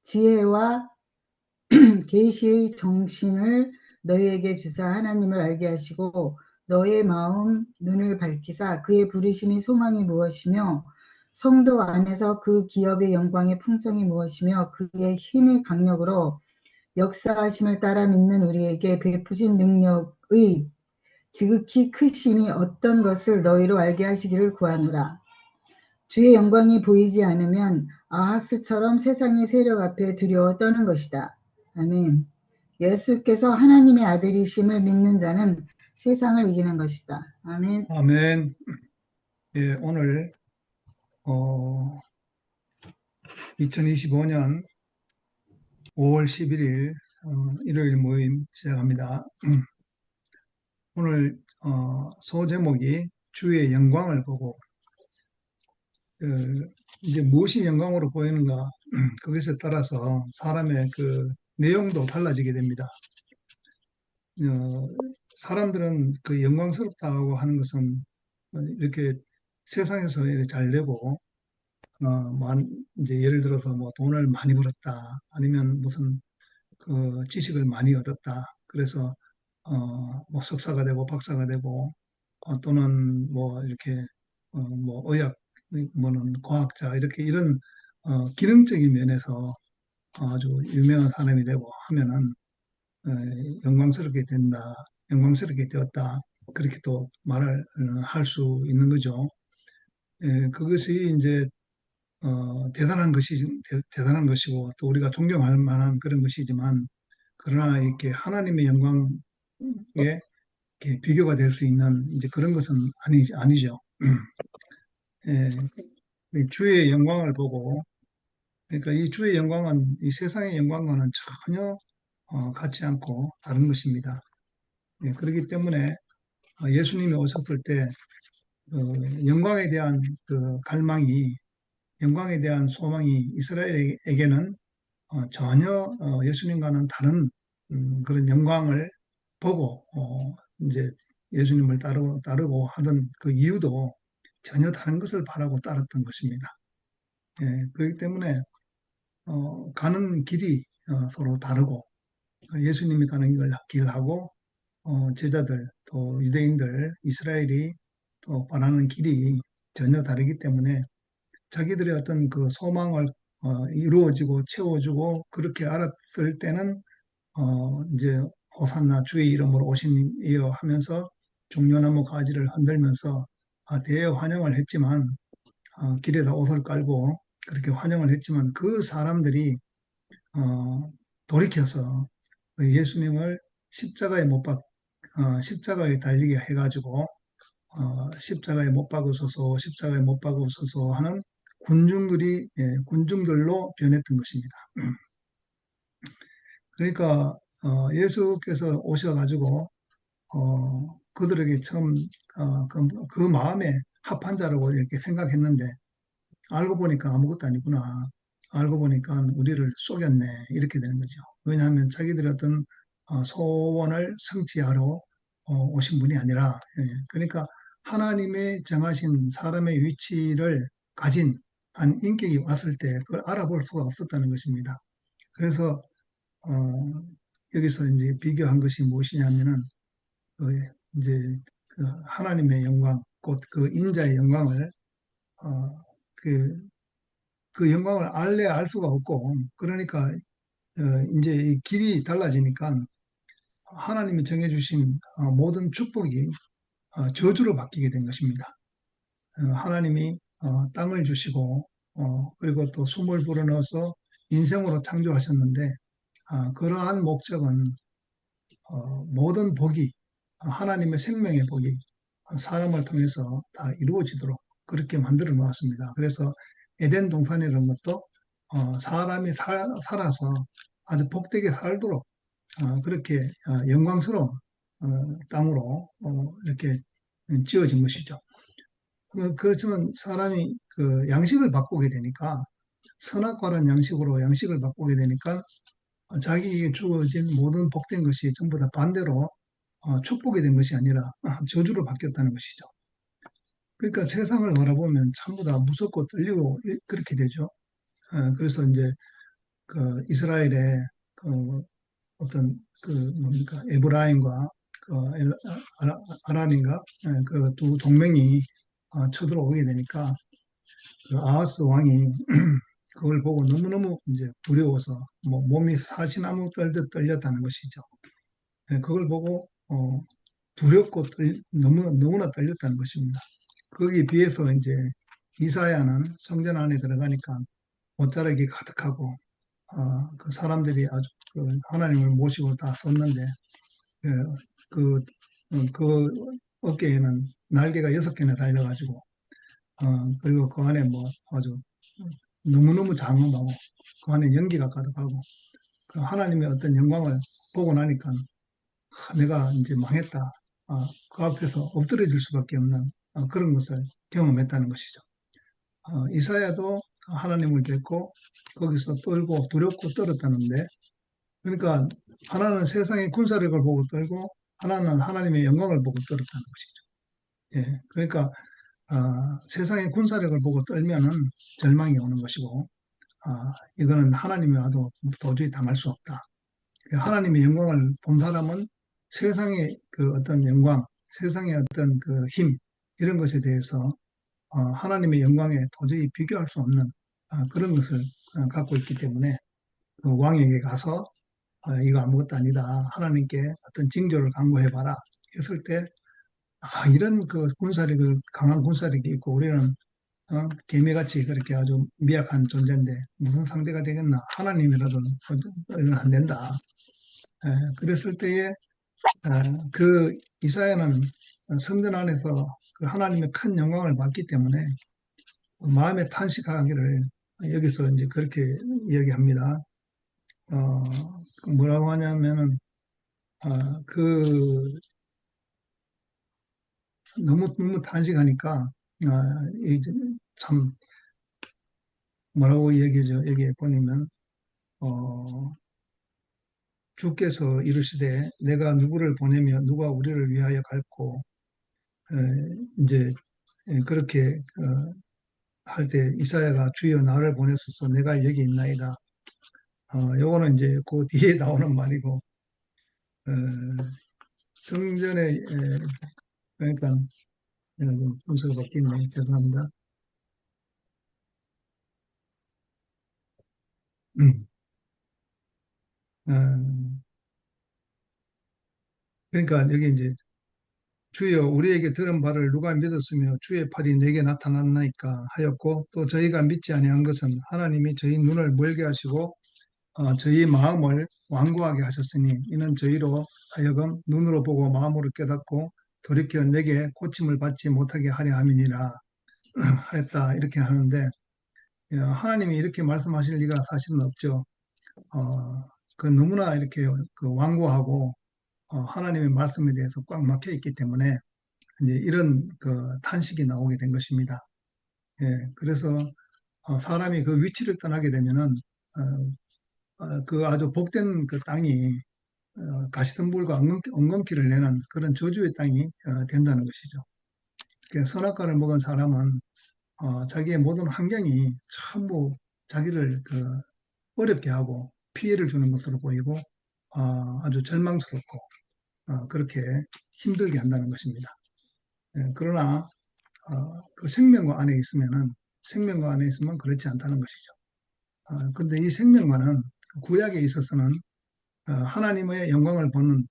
지혜와 계시의 정신을 너희에게 주사 하나님을 알게 하시고 너의 마음 눈을 밝히사 그의 부르심이 소망이 무엇이며 성도 안에서 그 기업의 영광의 풍성이 무엇이며 그의 힘의 강력으로 역사하심을 따라 믿는 우리에게 베푸신 능력의 지극히 크심이 어떤 것을 너희로 알게 하시기를 구하노라. 주의 영광이 보이지 않으면 아하스처럼 세상의 세력 앞에 두려워 떠는 것이다. 아멘. 예수께서 하나님의 아들이심을 믿는 자는 세상을 이기는 것이다. 아멘. 아멘. 예, 오늘 2025년 5월 11일 일요일 모임 시작합니다. 오늘 소제목이 주의 영광을 보고 이제 무엇이 영광으로 보이는가 그것에 따라서 사람의 그 내용도 달라지게 됩니다. 사람들은 그 영광스럽다고 하는 것은 이렇게 세상에서 이렇게 잘 되고 이제 예를 들어서 뭐 돈을 많이 벌었다 아니면 무슨 그 지식을 많이 얻었다 그래서 뭐 석사가 되고 박사가 되고 또는 뭐 이렇게 뭐 의학 뭐는 과학자 이렇게 이런 기능적인 면에서 아주 유명한 사람이 되고 하면은 영광스럽게 된다, 영광스럽게 되었다 그렇게 또 말을 할 수 있는 거죠. 그것이 이제 대단한 대단한 것이고 또 우리가 존경할 만한 그런 것이지만 그러나 이렇게 하나님의 영광에 이렇게 비교가 될 수 있는 이제 그런 것은 아니죠. 예, 이 주의 영광을 보고 그러니까 이 주의 영광은 이 세상의 영광과는 전혀 같지 않고 다른 것입니다. 예, 그렇기 때문에 예수님이 오셨을 때 영광에 대한 그 갈망이 영광에 대한 소망이 이스라엘에게는 전혀 예수님과는 다른 그런 영광을 보고 이제 예수님을 따르고 하던 그 이유도 전혀 다른 것을 바라고 따랐던 것입니다. 예, 그렇기 때문에 가는 길이 서로 다르고 예수님이 가는 길하고 제자들 또 유대인들 이스라엘이 또 바라는 길이 전혀 다르기 때문에 자기들의 어떤 그 소망을 이루어지고 채워주고 그렇게 알았을 때는 이제 호산나 주의 이름으로 오시니여 하면서 종려나무 가지를 흔들면서 대환영을 했지만 길에다 옷을 깔고 그렇게 환영을 했지만 그 사람들이 돌이켜서 그 예수님을 십자가에 달리게 해가지고 십자가에 못 박으소서, 십자가에 못 박으소서 하는 군중들로 변했던 것입니다. 그러니까 예수께서 오셔가지고 그들에게 처음 그 마음에 합한 자라고 이렇게 생각했는데 알고 보니까 아무것도 아니구나. 알고 보니까 우리를 속였네. 이렇게 되는 거죠. 왜냐하면 자기들의 어떤 소원을 성취하러 오신 분이 아니라 그러니까 하나님의 정하신 사람의 위치를 가진 한 인격이 왔을 때 그걸 알아볼 수가 없었다는 것입니다. 그래서 어, 여기서 이제 비교한 것이 무엇이냐면은 그 이제 그 하나님의 영광, 곧 그 인자의 영광을 어, 그, 그 영광을 알래야 알 수가 없고 그러니까 이제 이 길이 달라지니까 하나님이 정해주신 모든 축복이 저주로 바뀌게 된 것입니다. 하나님이 땅을 주시고 그리고 또 숨을 불어넣어서 인생으로 창조하셨는데 그러한 목적은 모든 복이 하나님의 생명의 복이 사람을 통해서 다 이루어지도록 그렇게 만들어 놓았습니다. 그래서 에덴 동산이라는 것도 사람이 살아서 아주 복되게 살도록 그렇게 영광스러운 땅으로 이렇게 지어진 것이죠. 그렇지만 사람이 그 양식을 바꾸게 되니까 선악과란 양식으로 양식을 바꾸게 되니까 자기에게 주어진 모든 복된 것이 전부 다 반대로 축복이 된 것이 아니라 저주로 바뀌었다는 것이죠. 그러니까 세상을 바라보면 전부 다 무섭고 떨리고 그렇게 되죠. 그래서 이제 그 이스라엘의 그 어떤 그 뭡니까 에브라임과 그 아람인가 그 두 동맹이 쳐들어오게 되니까 그 아하스 왕이 그걸 보고 너무너무 이제 두려워서 뭐 몸이 사시나무 떨듯 떨렸다는 것이죠. 그걸 보고 두렵고 너무나 떨렸다는 것입니다. 거기에 비해서 이제 이사야는 성전 안에 들어가니까 옷자락이 가득하고 그 사람들이 아주 그 하나님을 모시고 다 썼는데 예, 그, 그 어깨에는 날개가 6개나 달려가지고 그리고 그 안에 뭐 아주 너무너무 장엄하고 그 안에 연기가 가득하고 그 하나님의 어떤 영광을 보고 나니까 내가 이제 망했다. 그 앞에서 엎드려질 수밖에 없는 그런 것을 경험했다는 것이죠. 이사야도 하나님을 뵙고 거기서 떨고 두렵고 떨었다는데 그러니까 하나는 세상의 군사력을 보고 떨고 하나는 하나님의 영광을 보고 떨었다는 것이죠. 예, 그러니까 세상의 군사력을 보고 떨면은 절망이 오는 것이고 이거는 하나님이 와도 도저히 당할 수 없다. 하나님의 영광을 본 사람은 세상의 그 어떤 영광, 세상의 어떤 그 힘, 이런 것에 대해서 하나님의 영광에 도저히 비교할 수 없는 그런 것을 갖고 있기 때문에 그 왕에게 가서 이거 아무것도 아니다. 하나님께 어떤 징조를 강구해봐라. 했을 때, 이런 그 군사력을, 강한 군사력이 있고 우리는 개미같이 그렇게 아주 미약한 존재인데 무슨 상대가 되겠나. 하나님이라도 안 된다. 그랬을 때에 그 이사야는 성전 안에서 그 하나님의 큰 영광을 받기 때문에 마음에 탄식하기를 여기서 이제 그렇게 이야기합니다. 뭐라고 하냐면은 그 너무 탄식하니까 이제 참 뭐라고 얘기죠? 얘기해 보내면 어, 주께서 이르시되 내가 누구를 보내며 누가 우리를 위하여 갈고 이제 그렇게 할 때 이사야가 주여 나를 보내소서 내가 여기 있나이다. 요거는 이제 그 뒤에 나오는 말이고 어, 성전에 그러니까 순서가 바뀌네. 죄송합니다. 음, 어, 그러니까 여기 이제 주여 우리에게 들은 바를 누가 믿었으며 주의 팔이 내게 나타났나이까 하였고 또 저희가 믿지 아니한 것은 하나님이 저희 눈을 멀게 하시고 저희 마음을 완고하게 하셨으니 이는 저희로 하여금 눈으로 보고 마음으로 깨닫고 돌이켜 내게 고침을 받지 못하게 하려 함이니라 하였다 이렇게 하는데 하나님이 이렇게 말씀하실 리가 사실은 없죠. 어, 그 너무나 이렇게 그 완고하고 하나님의 말씀에 대해서 꽉 막혀 있기 때문에 이제 이런 그 탄식이 나오게 된 것입니다. 예, 그래서 사람이 그 위치를 떠나게 되면은 그 아주 복된 그 땅이 가시덤불과 엉겅퀴를 내는 그런 저주의 땅이 된다는 것이죠. 그 선악과를 먹은 사람은 자기의 모든 환경이 전부 자기를 그 어렵게 하고 피해를 주는 것으로 보이고 아주 절망스럽고 그렇게 힘들게 한다는 것입니다. 예, 그러나 그 생명과 안에 있으면은 생명과 안에 있으면 그렇지 않다는 것이죠. 근데 이 생명과는 그 구약에 있어서는 하나님의 영광을 보는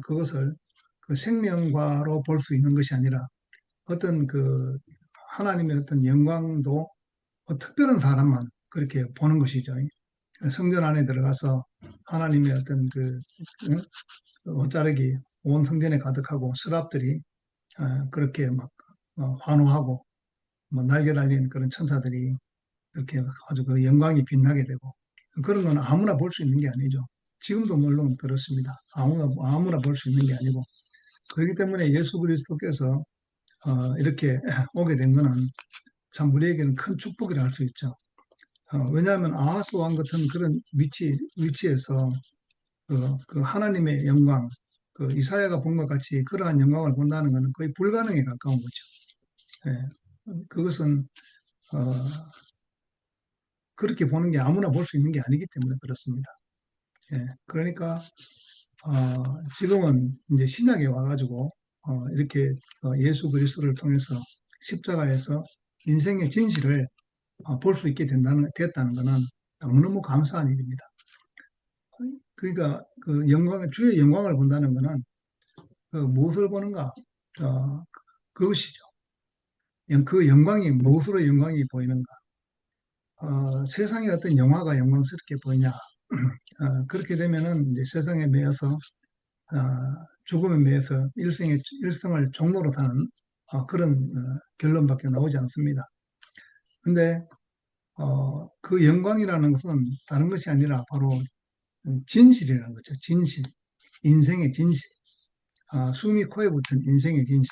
그것을 그 생명과로 볼 수 있는 것이 아니라 어떤 그 하나님의 어떤 영광도 특별한 사람만 그렇게 보는 것이죠. 성전 안에 들어가서 하나님의 어떤 그 응? 그 옷자락이 온 성전에 가득하고 서랍들이 그렇게 막 환호하고 뭐 날개 달린 그런 천사들이 이렇게 아주 그 영광이 빛나게 되고 그런 건 아무나 볼 수 있는 게 아니죠. 지금도 물론 그렇습니다. 아무나 볼 수 있는 게 아니고 그렇기 때문에 예수 그리스도께서 이렇게 오게 된 거는 참 우리에게는 큰 축복이라 할 수 있죠. 왜냐하면 아하스 왕 같은 그런 위치에서 그 하나님의 영광, 그 이사야가 본 것 같이 그러한 영광을 본다는 것은 거의 불가능에 가까운 거죠. 예. 그것은 어, 그렇게 보는 게 아무나 볼 수 있는 게 아니기 때문에 그렇습니다. 예, 그러니까 지금은 이제 신약에 와가지고 이렇게 예수 그리스도를 통해서 십자가에서 인생의 진실을 볼 수 있게 됐다는 것은 너무너무 감사한 일입니다. 그러니까 그 주의 영광을 본다는 것은 그 무엇을 보는가? 그것이죠. 그 영광이 무엇으로 영광이 보이는가? 세상에 어떤 영화가 영광스럽게 보이냐? 그렇게 되면은 이제 세상에 매여서 죽음에 매여서 일생을 종로로 사는 그런 결론밖에 나오지 않습니다. 근데 그 영광이라는 것은 다른 것이 아니라 바로 진실이라는 거죠. 진실, 인생의 진실, 숨이 코에 붙은 인생의 진실.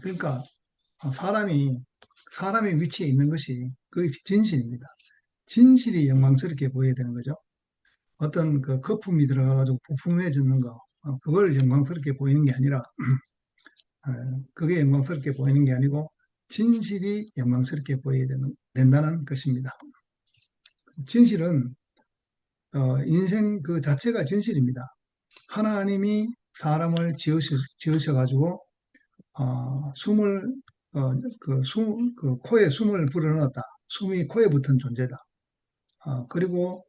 그러니까 사람의 위치에 있는 것이 그 진실입니다. 진실이 영광스럽게 보여야 되는 거죠. 어떤 그 거품이 들어가가지고 부품해지는 거, 그걸 영광스럽게 보이는 게 아니라, 그게 영광스럽게 보이는 게 아니고, 진실이 영광스럽게 보여야 된다는 것입니다. 진실은, 인생 그 자체가 진실입니다. 하나님이 사람을 지으셔가지고, 숨을, 그 코에 숨을 불어넣었다. 숨이 코에 붙은 존재다. 그리고,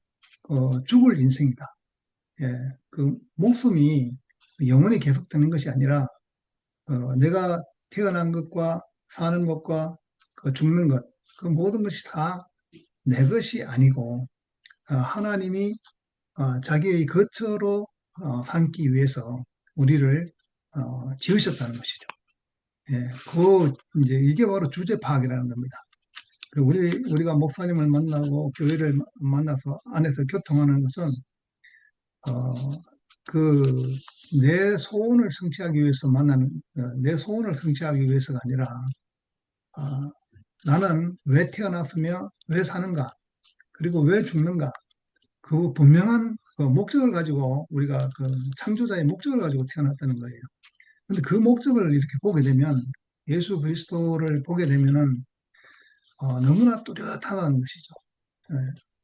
죽을 인생이다. 예, 그 목숨이 영원히 계속되는 것이 아니라 내가 태어난 것과 사는 것과 그 죽는 것, 그 모든 것이 다 내 것이 아니고 하나님이 자기의 거처로 삼기 위해서 우리를 지으셨다는 것이죠. 예, 이제 이게 바로 주제 파악이라는 겁니다. 우리가 목사님을 만나고 교회를 만나서 안에서 교통하는 것은 어, 그, 내 소원을 성취하기 위해서 내 소원을 성취하기 위해서가 아니라, 아, 나는 왜 태어났으며 왜 사는가, 그리고 왜 죽는가, 그 분명한 그 목적을 가지고 우리가 그 창조자의 목적을 가지고 태어났다는 거예요. 근데 그 목적을 이렇게 보게 되면, 예수 그리스도를 보게 되면은, 너무나 뚜렷하다는 것이죠. 예,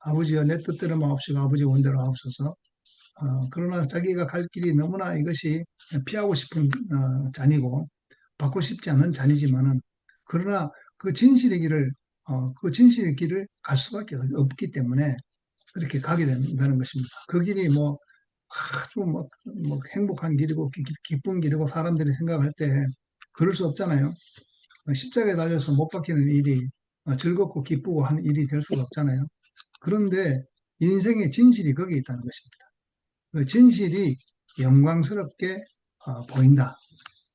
아버지여 내 뜻대로 마옵시고 아버지 원대로 하옵소서. 그러나 자기가 갈 길이 너무나 이것이 피하고 싶은 잔이고 받고 싶지 않은 잔이지만은 그러나 그 진실의 길을 갈 수밖에 없기 때문에 그렇게 가게 된다는 것입니다. 그 길이 뭐 아주 뭐 행복한 길이고 기쁜 길이고 사람들이 생각할 때 그럴 수 없잖아요. 십자가에 달려서 못 박히는 일이 즐겁고 기쁘고 하는 일이 될 수가 없잖아요. 그런데 인생의 진실이 거기에 있다는 것입니다. 그 진실이 영광스럽게 보인다.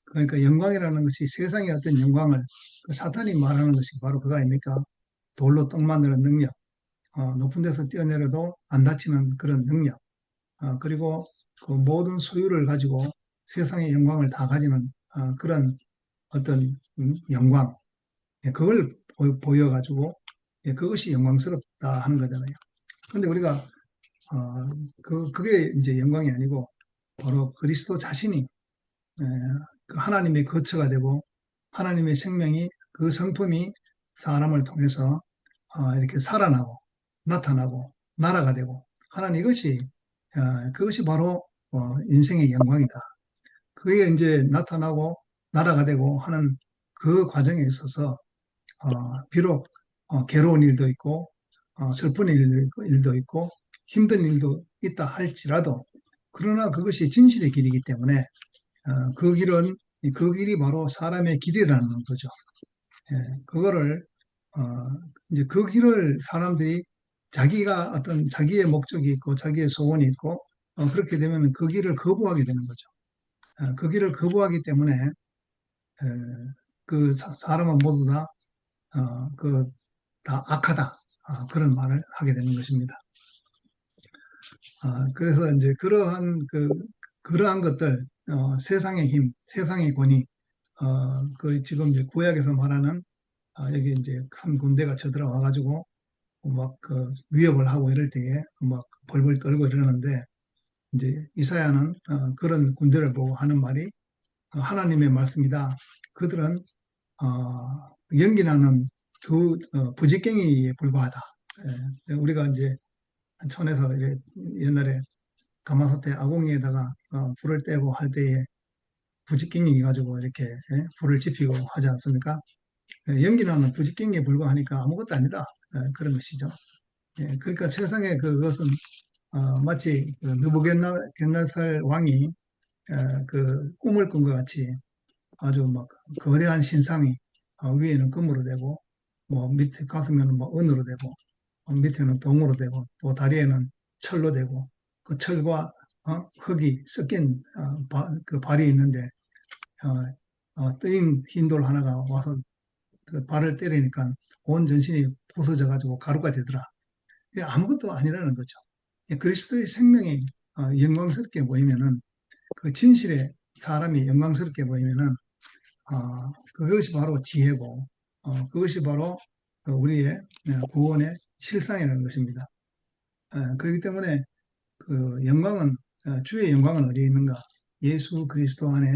그러니까 영광이라는 것이 세상의 어떤 영광을 그 사탄이 말하는 것이 바로 그거 아닙니까? 돌로 떡 만드는 능력, 높은 데서 뛰어내려도 안 다치는 그런 능력, 그리고 그 모든 소유를 가지고 세상의 영광을 다 가지는 그런 어떤 영광, 예, 그걸 보여가지고 예, 그것이 영광스럽다 하는 거잖아요. 근데 우리가 그게 이제 영광이 아니고 바로 그리스도 자신이 그 하나님의 거처가 되고 하나님의 생명이 그 성품이 사람을 통해서 이렇게 살아나고 나타나고 나라가 되고 하는 그것이 바로 인생의 영광이다. 그게 이제 나타나고 나라가 되고 하는 그 과정에 있어서 비록 괴로운 일도 있고 슬픈 일도 있고 힘든 일도 있다 할지라도 그러나 그것이 진실의 길이기 때문에 그 길이 바로 사람의 길이라는 거죠. 예, 그거를 어, 이제 그 길을 사람들이 자기의 목적이 있고 자기의 소원이 있고 그렇게 되면 그 길을 거부하게 되는 거죠. 그 길을 거부하기 때문에 그 사람은 모두 다 악하다 그런 말을 하게 되는 것입니다. 그래서 이제 그러한 것들, 세상의 힘, 세상의 권위, 지금 이제 구약에서 말하는, 여기 이제 큰 군대가 쳐들어와가지고, 막 그 위협을 하고 이럴 때에 막 벌벌 떨고 이러는데, 이제 이사야는 그런 군대를 보고 하는 말이 하나님의 말씀이다. 그들은, 연기나는 부지깽이에 불과하다. 우리가 이제 촌에서 옛날에 가마솥에 아궁이에다가 불을 떼고 할 때에 부지깽이 가지고 이렇게 불을 지피고 하지 않습니까? 연기나는 부지깽이에 불과하니까 아무것도 아니다. 그런 것이죠. 그러니까 세상에 그것은 마치 그 느부갓네살 왕이 그 꿈을 꾼 것 같이 아주 막 거대한 신상이 위에는 금으로 되고 뭐 밑에 가슴에는 뭐 은으로 되고 밑에는 동으로 되고 또 다리에는 철로 되고 그 철과 흙이 섞인 그 발이 있는데 뜨인 흰 돌 하나가 와서 그 발을 때리니까 온 전신이 부서져 가지고 가루가 되더라. 이게 아무것도 아니라는 거죠. 그리스도의 생명이 영광스럽게 보이면은 그 진실의 사람이 영광스럽게 보이면은 그것이 바로 지혜고 그것이 바로 우리의 구원의 실상이라는 것입니다. 그렇기 때문에 그 영광은 주의 영광은 어디에 있는가? 예수 그리스도 안에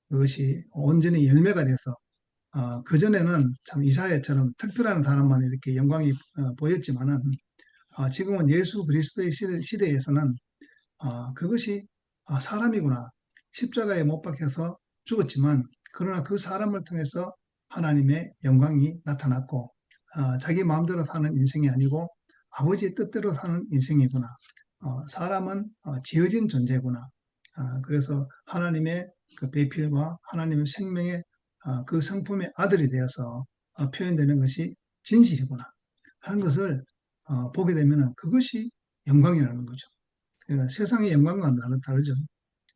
그것이 온전히 열매가 돼서 그전에는 참 이사야처럼 특별한 사람만 이렇게 영광이 보였지만은 지금은 예수 그리스도의 시대에서는 그것이 사람이구나. 십자가에 못 박혀서 죽었지만 그러나 그 사람을 통해서 하나님의 영광이 나타났고 자기 마음대로 사는 인생이 아니고 아버지의 뜻대로 사는 인생이구나. 사람은 지어진 존재구나. 그래서 하나님의 그 배필과 하나님의 생명의 그 성품의 아들이 되어서 표현되는 것이 진실이구나 하는 것을 보게 되면 그것이 영광이라는 거죠. 그러니까 세상의 영광과는 다르죠.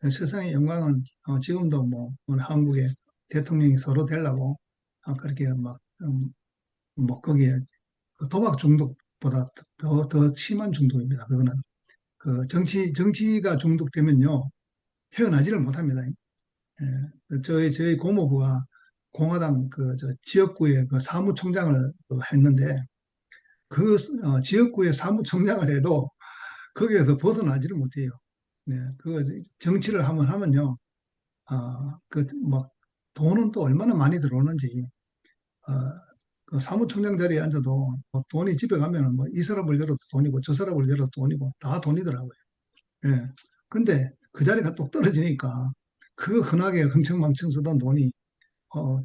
세상의 영광은 지금도 뭐 오늘 한국의 대통령이 서로 되려고 그렇게 막 뭐 거기에 그 도박 중독보다 더 심한 중독입니다. 그거는 그 정치가 중독되면요 헤어나지를 못합니다. 저희 고모부가 공화당 저 지역구의 그 사무총장을 했는데 그 지역구의 사무총장을 해도 거기에서 벗어나지를 못해요. 네, 그 정치를 한번 하면요, 그 막 돈은 또 얼마나 많이 들어오는지, 어, 그 사무총장 자리에 앉아도 뭐 돈이 집에 가면은 뭐 이 서랍을 열어도 돈이고 저 서랍을 열어도 돈이고 다 돈이더라고요. 예. 근데 그 자리가 뚝 떨어지니까 그 흔하게 흥청망청 쓰던 돈이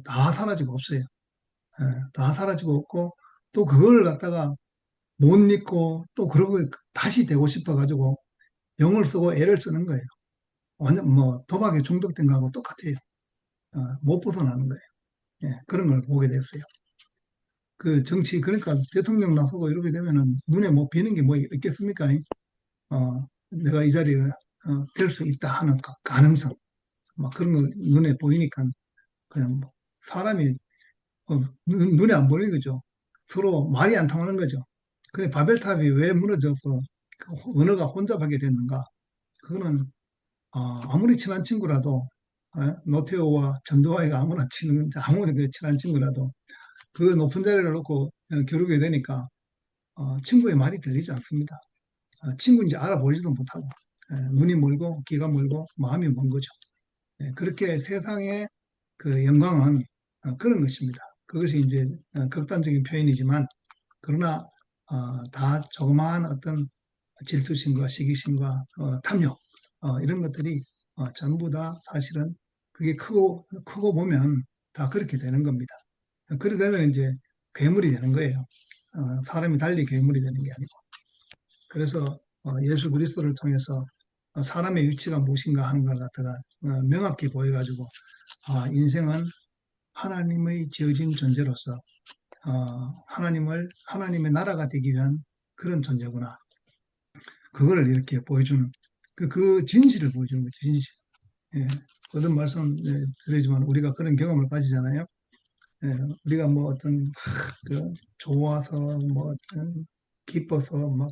다 사라지고 없어요. 예, 다 사라지고 없고 또 그걸 갖다가 못 잊고 또 그러고 다시 되고 싶어 가지고 영을 쓰고 애를 쓰는 거예요. 완전 뭐 도박에 중독된 거하고 똑같아요. 못 벗어나는 거예요. 예, 그런 걸 보게 됐어요. 그 정치, 그러니까 대통령 나서고 이렇게 되면은 눈에 뭐 비는 게 뭐 있겠습니까? 내가 이 자리에 될 수 있다 하는 가능성, 막 그런 거 눈에 보이니까 그냥 뭐 사람이 눈에 안 보이는 거죠. 서로 말이 안 통하는 거죠. 그래, 바벨탑이 왜 무너져서 그 언어가 혼잡하게 됐는가? 그거는 아무리 친한 친구라도 노태우와 전두환이가 아무리 그 친한 친구라도 그 높은 자리를 놓고 겨루게 되니까 친구의 말이 들리지 않습니다. 친구인지 알아보지도 못하고 눈이 멀고 귀가 멀고 마음이 먼 거죠. 그렇게 세상의 그 영광은 그런 것입니다. 그것이 이제 극단적인 표현이지만 그러나 다 조그마한 어떤 질투심과 시기심과 탐욕 이런 것들이 전부 다 사실은 그게 크고 보면 다 그렇게 되는 겁니다. 그러게 되면 이제 괴물이 되는 거예요. 사람이 달리 괴물이 되는 게 아니고. 그래서 예수 그리스도를 통해서 사람의 위치가 무엇인가 하는 걸 갖다가 명확히 보여가지고 인생은 하나님의 지어진 존재로서 하나님의 나라가 되기 위한 그런 존재구나. 그거를 이렇게 보여주는 그 진실을 보여주는 거죠. 진실. 예. 거듭 말씀 드리지만 우리가 그런 경험을 가지잖아요. 예. 우리가 뭐 어떤 좋아서 뭐 기뻐서 막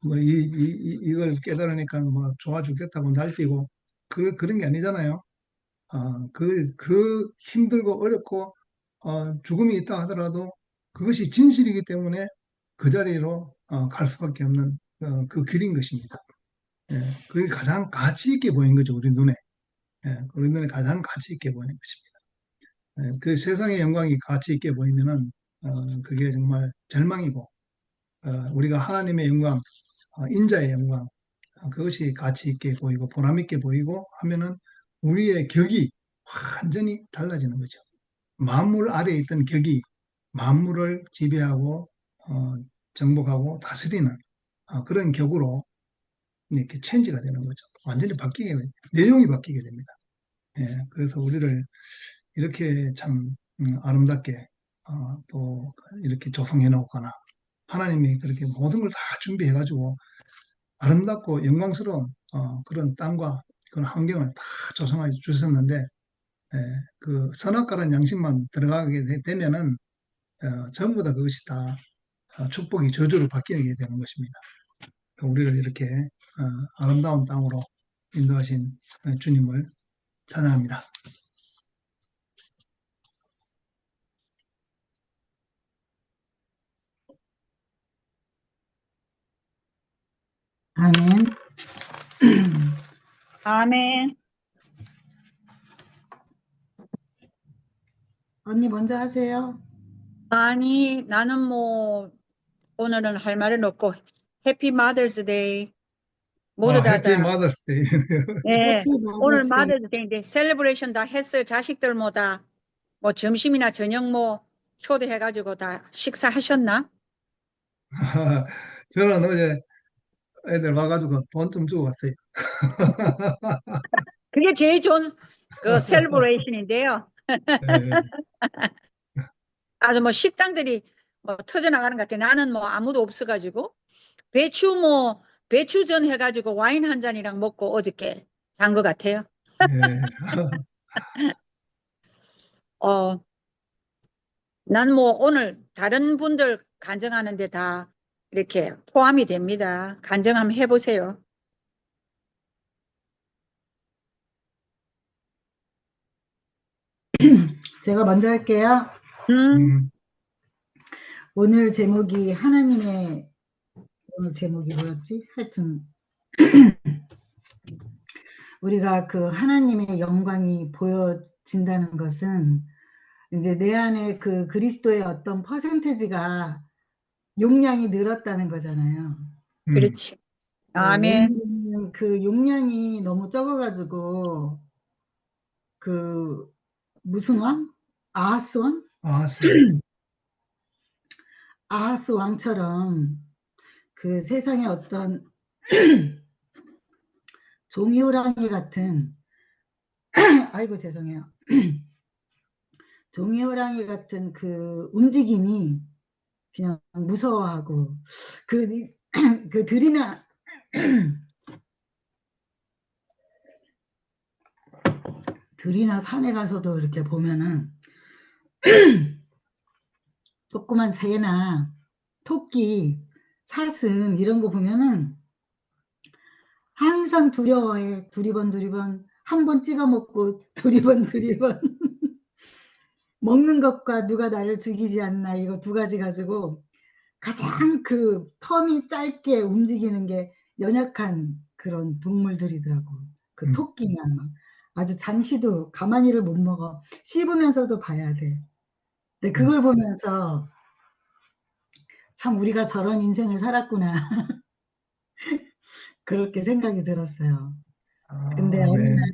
뭐 이걸 깨달으니까 뭐 좋아 죽겠다고 날뛰고 그런 게 아니잖아요. 그 힘들고 어렵고 죽음이 있다 하더라도 그것이 진실이기 때문에 그 자리로 갈 수밖에 없는 그 길인 것입니다. 예, 그게 가장 가치 있게 보이는 거죠, 우리 눈에. 우리 눈에 가장 가치 있게 보이는 것입니다. 그 세상의 영광이 가치 있게 보이면은 그게 정말 절망이고 우리가 하나님의 영광, 인자의 영광, 그것이 가치 있게 보이고 보람 있게 보이고 하면은 우리의 격이 완전히 달라지는 거죠. 만물 아래에 있던 격이 만물을 지배하고 정복하고 다스리는 그런 격으로 이렇게 체인지가 되는 거죠. 완전히 내용이 바뀌게 됩니다. 예, 그래서 우리를 이렇게 참 아름답게 또 이렇게 조성해 놓거나 하나님이 그렇게 모든 걸 다 준비해 가지고 아름답고 영광스러운 그런 땅과 그런 환경을 다 조성해 주셨는데 예, 그 선악과라는 양식만 들어가게 되면은 전부 다 그것이 다 축복이 저주로 바뀌게 되는 것입니다. 우리를 이렇게 아름다운 땅으로 인도하신 주님을 찬양합니다. 아멘. 아멘. 언니 먼저 하세요. 아니, 나는 뭐, 오늘은 할 말은 없고, 해피 마더스 데이. 모두 다, 해피 마더스데이. 예, 해피 오늘 마더스데이. 마더스 데이인데, 셀러브레이션 다 했어요. 자식들 뭐 다, 뭐 점심이나 저녁 뭐 초대해가지고 다 식사하셨나? 저는 어제 애들 와가지고 돈 좀 주고 왔어요. 그게 제일 좋은 그 셀러브레이션인데요. 예, 아주 뭐 식당들이 뭐 터져나가는 것 같아. 나는 뭐 아무도 없어가지고, 배추전 해가지고 와인 한 잔이랑 먹고 어저께 잔 것 같아요. 예. 어, 난 뭐 오늘 다른 분들 간증하는데 다 이렇게 포함이 됩니다. 간증 한번 해보세요. 제가 먼저 할게요. 음, 오늘 제목이 하나님의, 오늘 제목이 뭐였지? 하여튼 우리가 그 하나님의 영광이 보여진다는 것은 이제 내 안에 그 그리스도의 어떤 퍼센테지가 용량이 늘었다는 거잖아요. 그렇지. 아멘. 왜냐면 그 용량이 너무 적어가지고 그 무슨 왕? 아하스 왕? 아하스 왕처럼 그 세상에 어떤 종이 호랑이 같은 아이고 죄송해요. 종이 호랑이 같은 그 움직임이 그냥 무서워하고 그, 그 들이나 들이나 산에 가서도 이렇게 보면은 조그만 새나 토끼, 사슴 이런 거 보면은 항상 두려워해. 두리번 한 번 찍어 먹고 두리번 먹는 것과 누가 나를 죽이지 않나 이거 두 가지 가지고 가장 그 텀이 짧게 움직이는 게 연약한 그런 동물들이더라고. 그 토끼나 막 아주 잠시도 가만히를 못 먹어. 씹으면서도 봐야 돼. 근데 그걸 보면서 참 우리가 저런 인생을 살았구나. 그렇게 생각이 들었어요. 근데 어느 날 아멘.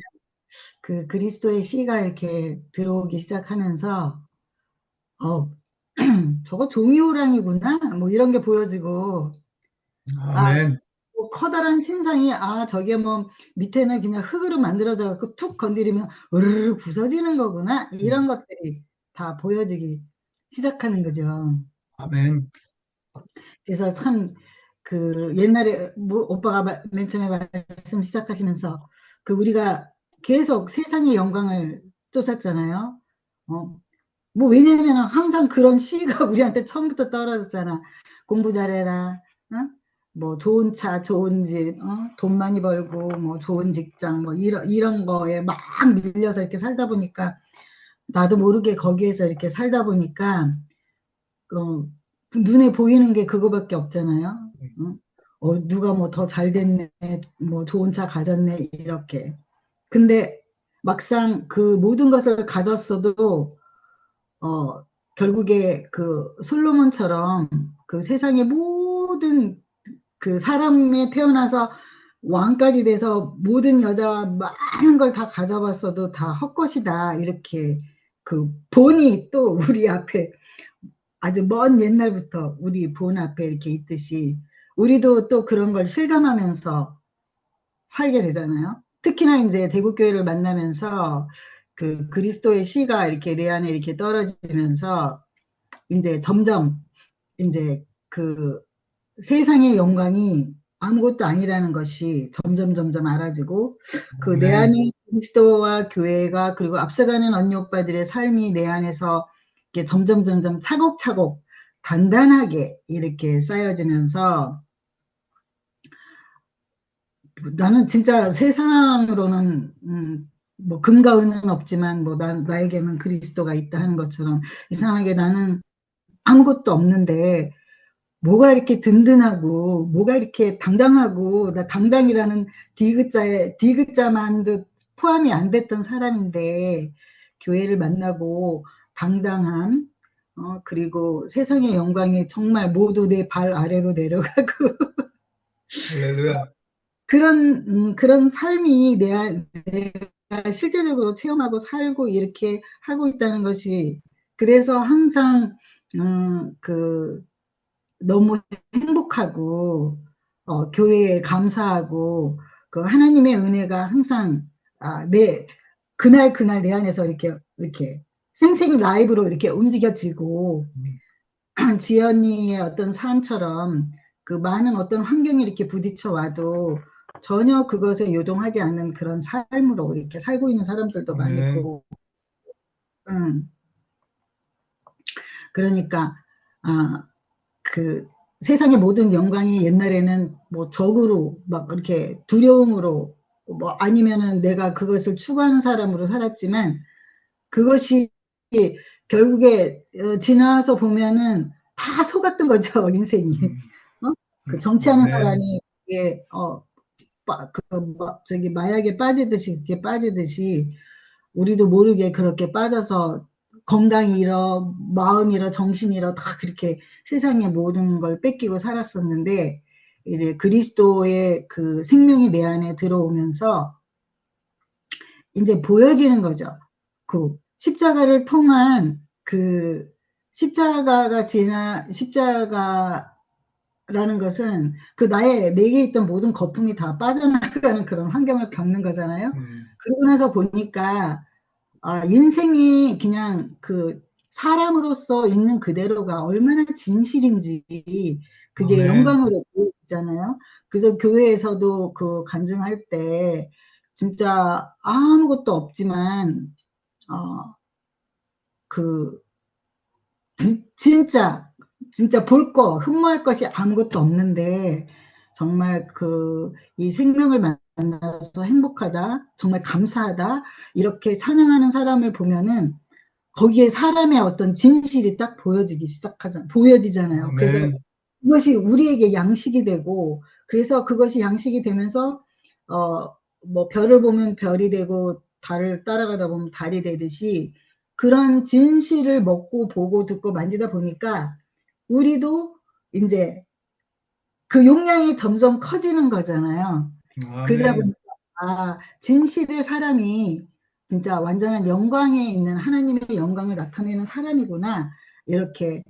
그 그리스도의 씨가 이렇게 들어오기 시작하면서 저거 종이호랑이구나 뭐 이런 게 보여지고 아멘. 뭐 커다란 신상이 저게 뭐 밑에는 그냥 흙으로 만들어져 갖고 툭 건드리면 으르르 부서지는 거구나 이런 것들이 다 보여지기 시작하는 거죠. 아멘. 그래서 참 그 옛날에 뭐 오빠가 맨 처음에 말씀 시작하시면서 그 우리가 계속 세상의 영광을 쫓았잖아요. 뭐 왜냐면 항상 그런 시가 우리한테 처음부터 떨어졌잖아. 공부 잘해라. 뭐 좋은 차, 좋은 집, 돈 많이 벌고 뭐 좋은 직장 뭐 이런 거에 막 밀려서 이렇게 살다 보니까 나도 모르게 거기에서 이렇게 살다 보니까 눈에 보이는 게 그거밖에 없잖아요. 누가 뭐 더 잘 됐네, 뭐 좋은 차 가졌네 이렇게. 근데 막상 그 모든 것을 가졌어도 결국에 그 솔로몬처럼 그 세상의 모든 그 사람에 태어나서 왕까지 돼서 모든 여자와 많은 걸 다 가져봤어도 다 헛것이다. 이렇게 그 본이 또 우리 앞에 아주 먼 옛날부터 우리 본 앞에 이렇게 있듯이 우리도 또 그런 걸 실감하면서 살게 되잖아요. 특히나 이제 대국교회를 만나면서 그 그리스도의 씨가 이렇게 내 안에 이렇게 떨어지면서 이제 점점 이제 그 세상의 영광이 아무것도 아니라는 것이 점점 알아지고 그 내 아멘. 안에 그리스도와 교회가 그리고 앞서가는 언니 오빠들의 삶이 내 안에서 이렇게 점점 차곡차곡 단단하게 이렇게 쌓여지면서 나는 진짜 세상으로는 뭐 금과 은은 없지만 뭐 나에게는 그리스도가 있다 하는 것처럼 이상하게 나는 아무것도 없는데 뭐가 이렇게 든든하고 뭐가 이렇게 당당하고 나 당당이라는 디귿자만도 포함이 안 됐던 사람인데 교회를 만나고 당당함 그리고 세상의 영광이 정말 모두 내 발 아래로 내려가고 할렐루야. 그런 삶이 내가 실제적으로 체험하고 살고 이렇게 하고 있다는 것이 그래서 항상 그 너무 행복하고 교회에 감사하고 그 하나님의 은혜가 항상 내 그날 내 안에서 이렇게 생생 라이브로 이렇게 움직여지고 지연이의 어떤 삶처럼 그 많은 어떤 환경이 이렇게 부딪혀 와도 전혀 그것에 요동하지 않는 그런 삶으로 이렇게 살고 있는 사람들도 많이 아멘. 있고, 그러니까 그 세상의 모든 영광이 옛날에는 뭐 적으로 막 이렇게 두려움으로 뭐 아니면은 내가 그것을 추구하는 사람으로 살았지만 그것이 결국에 지나서 보면은 다 속았던 거죠 인생이. 그 정치하는 아멘. 사람이 이게 저기 마약에 빠지듯이 그렇게 빠지듯이 우리도 모르게 그렇게 빠져서 건강 잃어, 마음 잃어, 정신 잃어 다 그렇게 세상의 모든 걸 뺏기고 살았었는데 이제 그리스도의 그 생명이 내 안에 들어오면서 이제 보여지는 거죠. 그 십자가를 통한 그 십자가라는 것은 그 내게 있던 모든 거품이 다 빠져나가는 그런 환경을 겪는 거잖아요. 그러고 나서 보니까 인생이 그냥 그 사람으로서 있는 그대로가 얼마나 진실인지 그게 아멘. 영광으로 보이잖아요. 그래서 교회에서도 그 간증할 때 진짜 아무것도 없지만 그 진짜 볼 거, 흠모할 것이 아무것도 없는데 정말 이 생명을 만나서 행복하다, 정말 감사하다 이렇게 찬양하는 사람을 보면은 거기에 사람의 어떤 진실이 딱 보여지잖아요. 그래서 아멘. 그것이 우리에게 양식이 되고 그래서 그것이 양식이 되면서 뭐 별을 보면 별이 되고 달을 따라가다 보면 달이 되듯이 그런 진실을 먹고 보고 듣고 만지다 보니까 우리도 이제 그 용량이 점점 커지는 거잖아요. 그러다 아멘. 보니까 진실의 사람이 진짜 완전한 영광에 있는 하나님의 영광을 나타내는 사람이구나 이렇게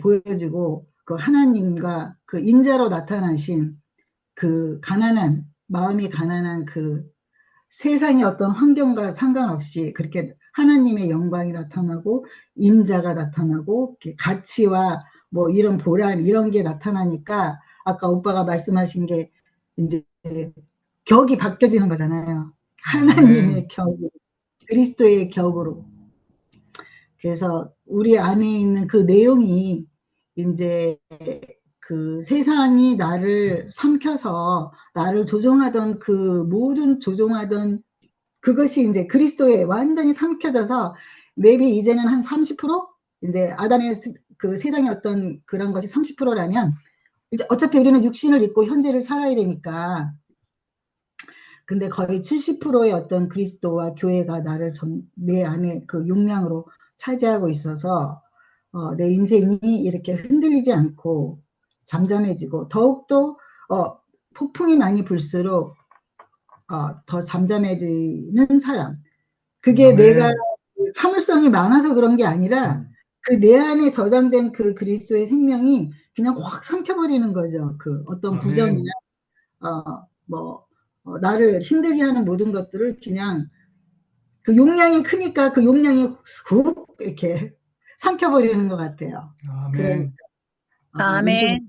보여지고 그 하나님과 그 인자로 나타나신 그 마음이 가난한 그 세상의 어떤 환경과 상관없이 그렇게 하나님의 영광이 나타나고 인자가 나타나고 가치와 뭐 이런 보람 이런 게 나타나니까 아까 오빠가 말씀하신 게 이제 격이 바뀌어지는 거잖아요. 아멘. 하나님의 격으로 그리스도의 격으로. 그래서 우리 안에 있는 그 내용이 이제 그 세상이 나를 삼켜서 나를 조종하던 그 모든 조종하던 그것이 이제 그리스도에 완전히 삼켜져서 maybe 이제는 한 30% 이제 아담의 그 세상의 어떤 그런 것이 30%라면 이제 어차피 우리는 육신을 입고 현재를 살아야 되니까 근데 거의 70%의 어떤 그리스도와 교회가 내 안에 그 용량으로 차지하고 있어서 내 인생이 이렇게 흔들리지 않고 잠잠해지고 더욱더 폭풍이 많이 불수록 더 잠잠해지는 사람. 그게 내가 아멘. 참을성이 많아서 그런 게 아니라 그 내 안에 저장된 그 그리스도의 생명이 그냥 확 삼켜버리는 거죠. 그 어떤 부정이나 아멘. 나를 힘들게 하는 모든 것들을 그냥 그 용량이 크니까 그 용량이 훅 이렇게 삼켜버리는 것 같아요. 그러니까 아멘. 아멘.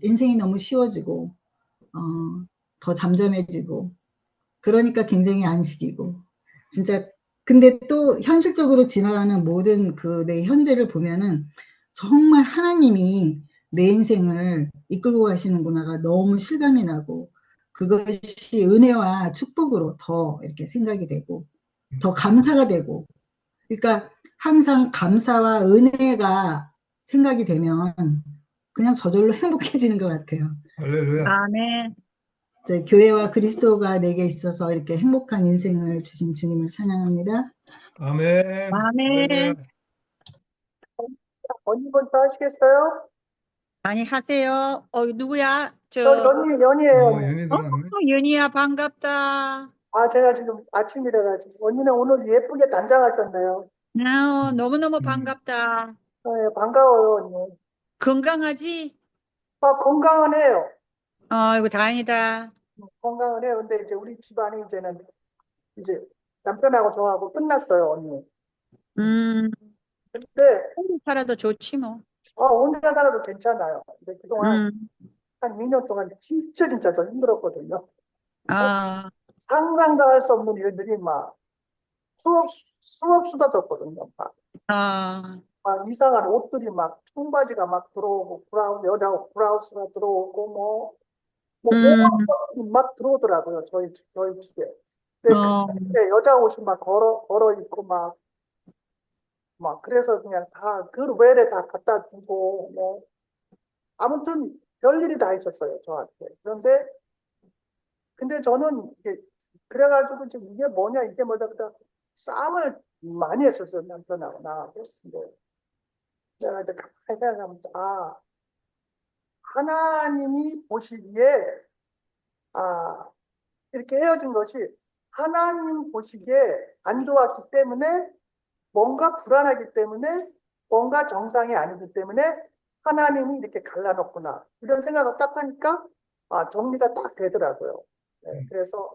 인생이 너무 쉬워지고 더 잠잠해지고 그러니까 굉장히 안식이고 진짜 근데 또 현실적으로 지나가는 모든 그 내 현재를 보면은 정말 하나님이 내 인생을 이끌고 가시는구나가 너무 실감이 나고 그것이 은혜와 축복으로 더 이렇게 생각이 되고 더 감사가 되고 그러니까 항상 감사와 은혜가 생각이 되면 그냥 저절로 행복해지는 것 같아요. 할렐루야. 아멘. 교회와 그리스도가 내게 있어서 이렇게 행복한 인생을 주신 주님을 찬양합니다. 아멘. 아멘. 할렐루야. 언니 먼저 하시겠어요? 많이 하세요. 누구야? 연이에요. 연이 들어왔네. 윤희야, 반갑다. 아, 제가 지금 아침이라 가지고. 언니는 오늘 예쁘게 단장하셨네요. 너무너무 반갑다. 네, 반가워요, 언니. 건강하지? 건강은 해요. 이거 다행이다. 건강은 해요. 근데 이제 우리 집안이 이제 남편하고 저하고 끝났어요, 언니. 음, 근데, 혼자 살아도 좋지 뭐. 혼자 살아도 괜찮아요. 근데 그동안 음, 한 2년 동안 진짜 좀 힘들었거든요. 아, 상상도 할 수 없는 일들이 막 수업 쏟아졌거든요. 아, 막 이상한 옷들이 막 청바지가 막 들어오고 여자 브라우스가 들어오고 뭐 음, 옷이 막 들어오더라고요 저희 집에. 근데 어, 그때 여자 옷이 막 걸어 있고 막 그래서 그냥 다 그 외래 다 갖다 주고 뭐 아무튼 별일이 다 있었어요 저한테. 근데 저는 그래가지고 이게 뭐냐 이게 뭐다 그다 싸움을 많이 했었어요 남편하고 나하고. 근데 내가 이제 가만히 생각하면 하나님이 보시기에 이렇게 헤어진 것이 하나님 보시기에 안 좋았기 때문에 뭔가 불안하기 때문에 뭔가 정상이 아니기 때문에 하나님이 이렇게 갈라놓구나 이런 생각을 딱 하니까 정리가 딱 되더라고요. 네, 그래서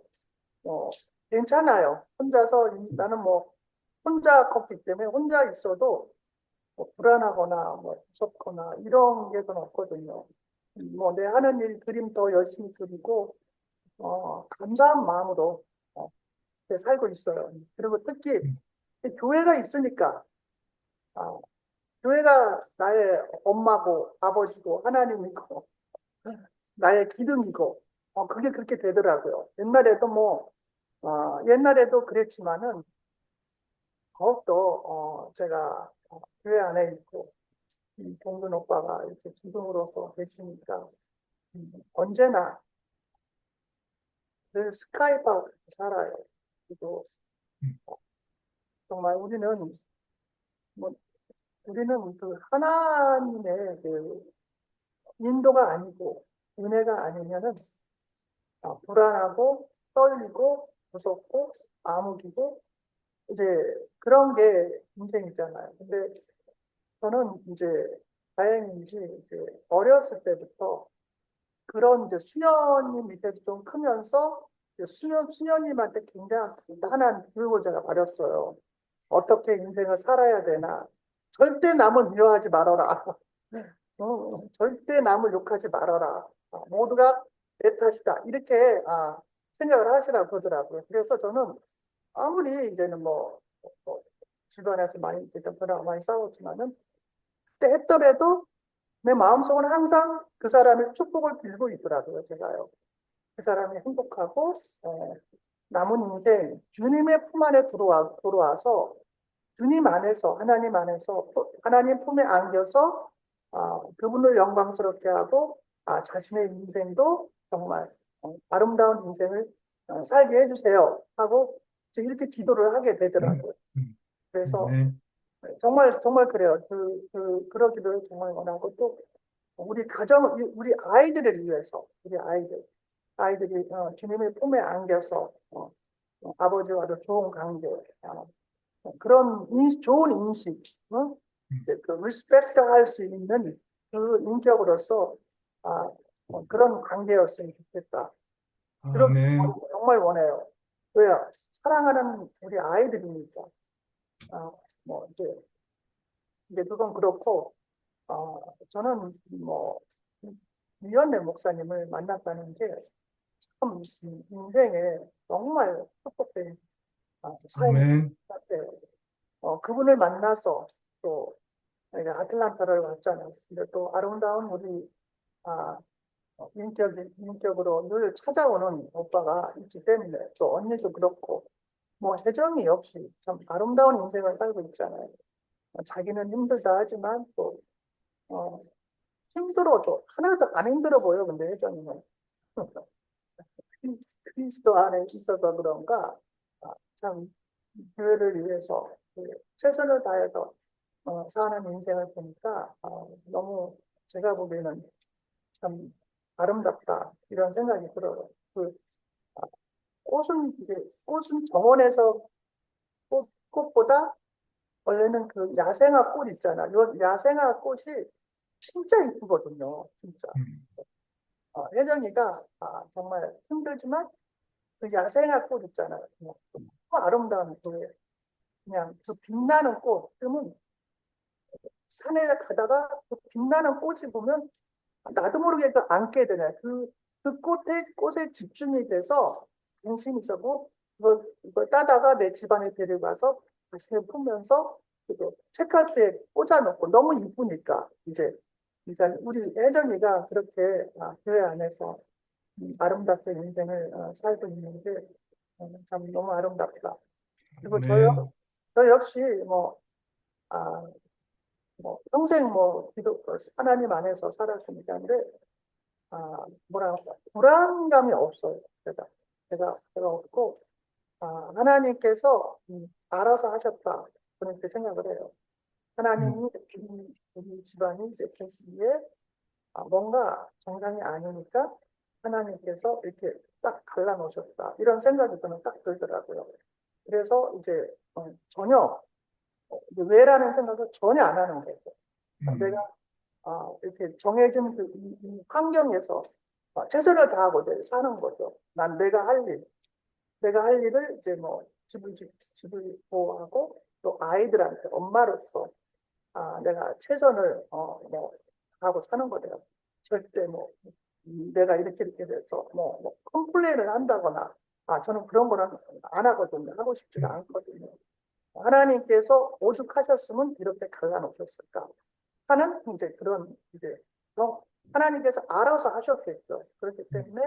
괜찮아요. 혼자서 나는 뭐 혼자 컸기 때문에 혼자 있어도 뭐 불안하거나 뭐 무섭거나 이런 게 좀 없거든요. 뭐 내 하는 일 그림 더 열심히 그리고 감사한 마음으로 이렇게 살고 있어요. 그리고 특히 교회가 있으니까 교회가 나의 엄마고 아버지고 하나님이고 나의 기둥이고 그게 그렇게 되더라고요. 옛날에도 그랬지만은 더욱더 제가 교회 안에 있고 동근 오빠가 이렇게 기둥으로서 계시니까 언제나 늘 스카이프하고 같이 살아요. 그리고 정말 뭐, 우리는 그 하나님의 그 인도가 아니고 은혜가 아니면은 불안하고 떨리고 무섭고 암흑이고 이제 그런 게 인생이잖아요. 근데 저는 이제 다행인지 이제 어렸을 때부터 그런 이제 수녀님 밑에서 좀 크면서 수녀님한테 굉장히 대단한 교육을 제가 받았어요. 어떻게 인생을 살아야 되나. 절대 남을 미워하지 말아라. 절대 남을 욕하지 말아라. 모두가 내 탓이다. 이렇게 생각을 하시라고 그러더라고요. 그래서 저는 아무리 이제는 뭐 집안에서 많이 이제 남편하고 많이 싸웠지만은 그때 했더라도 내 마음속은 항상 그 사람의 축복을 빌고 있더라고요. 제가요. 그 사람이 행복하고 남은 인생 주님의 품 안에 들어와서 주님 안에서 하나님 품에 안겨서 그분을 영광스럽게 하고 자신의 인생도 정말 아름다운 인생을 살게 해주세요 하고 이렇게 기도를 하게 되더라고요. 그래서 네. 정말 그래요. 그러기를 정말 원하고 또 우리 가정, 우리 아이들을 위해서, 우리 아이들이 주님의 품에 안겨서 아버지와도 좋은 관계, 그런 좋은 인식, 그 리스펙트 할 수 있는 그 인격으로서 그런 관계였으면 좋겠다. 그렇게 아멘. 정말 원해요. 왜요? 사랑하는 우리 아이들이니까. 뭐 이제 그건 그렇고, 저는 뭐 이현대 목사님을 만났다는 게 참 인생에 정말 축복된 삶인 아멘. 것 같아요. 그분을 만나서 또 내가 아틀란타를 왔잖아요. 근데 또 아름다운 우리 아, 인격으로 늘 찾아오는 오빠가 있기 때문에 또 언니도 그렇고 뭐 혜정이 역시 참 아름다운 인생을 살고 있잖아요. 자기는 힘들다 하지만 또 어, 힘들어도 하나도 안 힘들어 보여. 근데 혜정이는 그리스도 안에 있어서 그런가 참 교회를 위해서 그 최선을 다해서 사는 인생을 보니까 너무 제가 보기에는 참 아름답다 이런 생각이 들어요. 그 꽃은 정원에서 꽃보다 원래는 그 야생화 꽃 있잖아. 요 야생화 꽃이 진짜 이쁘거든요. 진짜. 음, 혜정이가 정말 힘들지만 그 야생화 꽃 있잖아요. 그냥 너무 아름다운 그냥 그 빛나는 꽃. 그러면 산에 가다가 그 빛나는 꽃이 보면 나도 모르게 그 안게 되네. 그 꽃에 집중이 돼서 관심이 있었고, 그걸 따다가 내 집안에 데려가서 가슴에 품면서 책갈피에 꽂아놓고 너무 이쁘니까, 이제 우리 혜정이가 그렇게 교회 안에서 아름답게 인생을 살고 있는데, 참 너무 아름답다. 그리고 아멘. 저 역시 아, 평생 하나님 안에서 살았으니까, 근데 불안감이 없어요. 제가 없고, 하나님께서 알아서 하셨다. 저는 그렇게 생각을 해요. 음, 하나님이 우리 집안이 이제 보시기에 뭔가 정상이 아니니까 하나님께서 이렇게 딱 갈라놓으셨다. 이런 생각이 저는 딱 들더라고요. 그래서 이제 전혀 이제 왜라는 생각을 전혀 안 하는 거죠. 내가 음, 이렇게 정해진 이 환경에서 최선을 다하고 이제 사는 거죠. 내가 할 일을 이제 집을 보호하고 또 아이들한테 엄마로서 내가 최선을 하고 사는 거예요. 절대 내가 이렇게 돼서 컴플레인을 한다거나 저는 그런 거는 안 하거든요. 하고 싶지가 음, 않거든요. 하나님께서 오죽하셨으면 이렇게 갈라놓으셨을까 하는 이제 그런 이제 하나님께서 알아서 하셨겠죠. 그렇기 때문에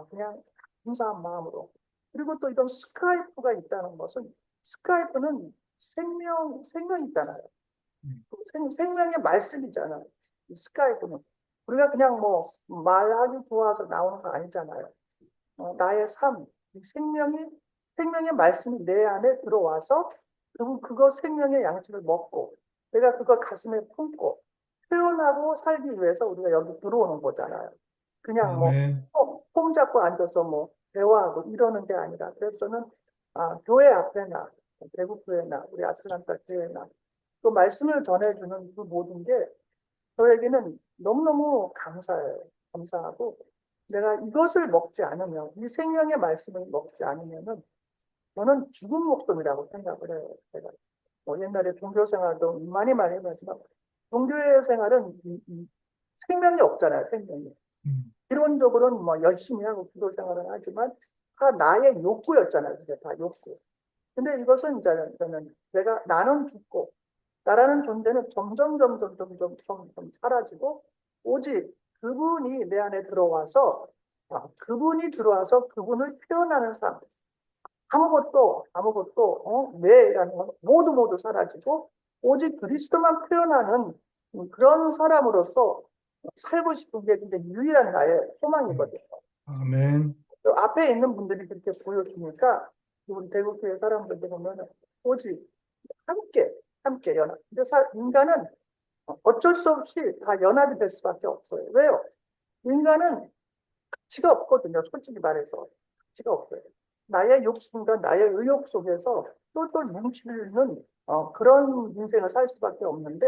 그냥 감사한 마음으로 그리고 또 이런 스카이프가 있다는 것은 스카이프는 생명이 있잖아요. 음, 생명의 말씀이잖아요. 이 스카이프는 우리가 그냥 말하기 좋아서 나오는 거 아니잖아요. 나의 삶, 이 생명의 말씀이 내 안에 들어와서 그리고 그거 생명의 양식을 먹고 내가 그걸 가슴에 품고 표현하고 살기 위해서 우리가 여기 들어오는 거잖아요. 그냥 아멘. 폼 잡고 앉아서 대화하고 이러는 게 아니라 그래서 저는 교회 앞에나 대구 교회나 우리 아틀란타 교회나 그 말씀을 전해주는 그 모든 게 저에게는 너무너무 감사해요. 감사하고 내가 이것을 먹지 않으면 이 생명의 말씀을 먹지 않으면은 저는 죽은 목숨이라고 생각을 해요. 제가 옛날에 종교 생활도 많이 해봤지만 종교 생활은 생명이 없잖아요. 생명이 음, 이론적으로는 열심히 하고 기도 생활을 하지만 다 나의 욕구였잖아요. 그게 다 욕구. 근데 이것은 이제 저는 나는 죽고 나라는 존재는 점점 사라지고 오직 그분이 내 안에 들어와서 그분이 들어와서 그분을 표현하는 삶 아무것도 뇌라는 건 모두 사라지고 오직 그리스도만 표현하는 그런 사람으로서 살고 싶은 게 근데 유일한 나의 음, 소망이거든요. 아멘. 그 앞에 있는 분들이 그렇게 보여주니까 우리 대구교회 사람들 보면 오직 함께 연합. 근데 인간은 어쩔 수 없이 다 연합이 될 수밖에 없어요. 왜요? 인간은 가치가 없거든요. 솔직히 말해서. 가치가 없어요. 나의 욕심과 나의 의욕 속에서 똘똘 뭉치는 그런 인생을 살 수밖에 없는데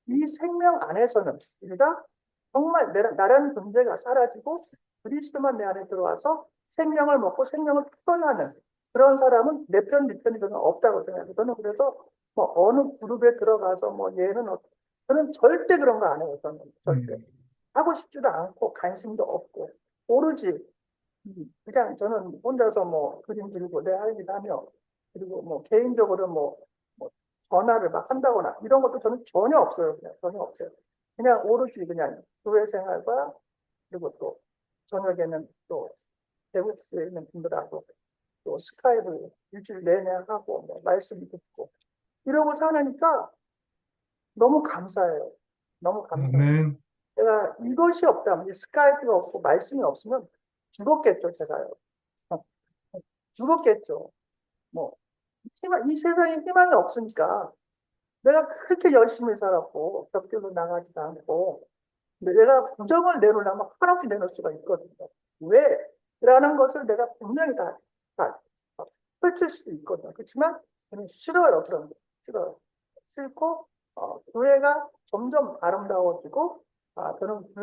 이 생명 안에서는 우리가 정말 나라는 존재가 사라지고 그리스도만 내 안에 들어와서 생명을 먹고 생명을 표현하는 그런 사람은 내 편, 네 편이 저는 없다고 생각해요. 저는 그래서 뭐 어느 그룹에 들어가서 뭐 얘는 저는 절대 그런 거 안 해요. 저는 절대. 하고 싶지도 않고 관심도 없고 오로지 그냥 저는 혼자서 뭐 그림 그리고 내 할 일 하며 그리고 뭐 개인적으로 뭐 전화를 막 한다거나 이런 것도 저는 전혀 없어요. 그냥 전혀 없어요. 그냥 오로지 그냥 교회 생활과 그리고 또 저녁에는 또 대국에 있는 분들하고 또 스카이프 일주일 내내 하고 뭐 말씀 듣고 이러고 사니까 너무 감사해요. 너무 감사해요. 아멘. 내가 이것이 없다면, 이 스카이프가 없고 말씀이 없으면 죽었겠죠, 제가요. 죽었겠죠. 뭐, 이 세상에 희망이 없으니까 내가 그렇게 열심히 살았고, 덕길로 나가지도 않고, 근데 내가 부정을 내놓으려면 한없이 내놓을 수가 있거든요. 왜? 라는 것을 내가 분명히 다 펼칠 수도 있거든요. 그렇지만 저는 싫어요, 그런 거. 싫어요. 싫고, 교회가 점점 아름다워지고, 저는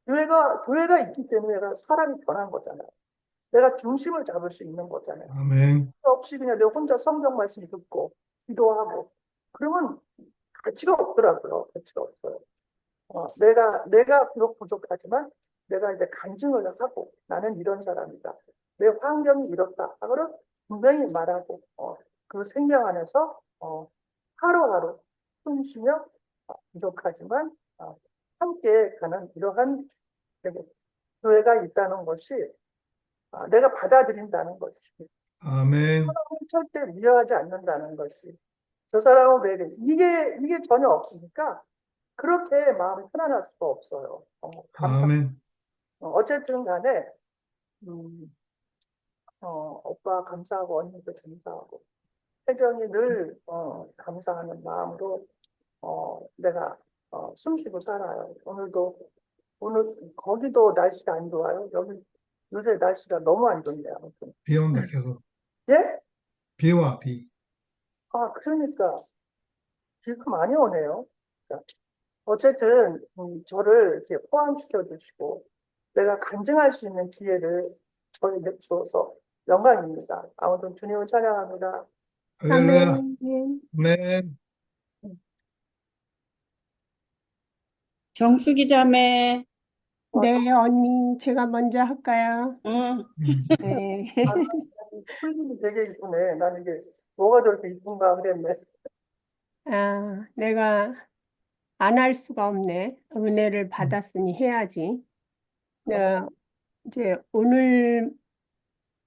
교회가 있기 때문에 내가 사람이 변한 거잖아요. 내가 중심을 잡을 수 있는 거잖아요. 아멘. 없이 그냥 내가 혼자 성경 말씀 듣고, 기도하고, 그러면 가치가 없더라고요. 가치가 없어요. 내가 비록 부족하지만, 내가 이제 간증을 하고, 나는 이런 사람이다. 내 환경이 이렇다. 하고는 분명히 말하고, 그 생명 안에서, 하루하루 숨쉬며 부족하지만 함께 가는 이러한 교회가 있다는 것이 내가 받아들인다는 것이 아멘. 사람을 절대 미워하지 않는다는 것이 저 사람은 왜 이래 이게 전혀 없으니까 그렇게 마음이 편안할 수가 없어요. 감사. 아멘. 어쨌든 간에 오빠 감사하고 언니도 감사하고 혜정이 늘 감사하는 마음으로 내가 숨쉬고 살아요. 오늘 거기도 날씨가 안 좋아요. 여기 요새 날씨가 너무 안 좋네요. 아무튼. 비 온다, 계속. 예? 비와 비. 그러니까 비가 많이 오네요. 자, 어쨌든 저를 이렇게 포함시켜 주시고 내가 간증할 수 있는 기회를 저에게 주어서 영광입니다. 아무튼 주님을 찬양합니다. 할렐루야. 아멘. 아멘. 정수기 자매, 네, 언니, 제가 먼저 할까요? 응, 네. 풀림이 되게 이쁘네. 난 이게 뭐가 저렇게 이쁜가 그랬네. 내가 안 할 수가 없네. 은혜를 받았으니 해야지. 이제 오늘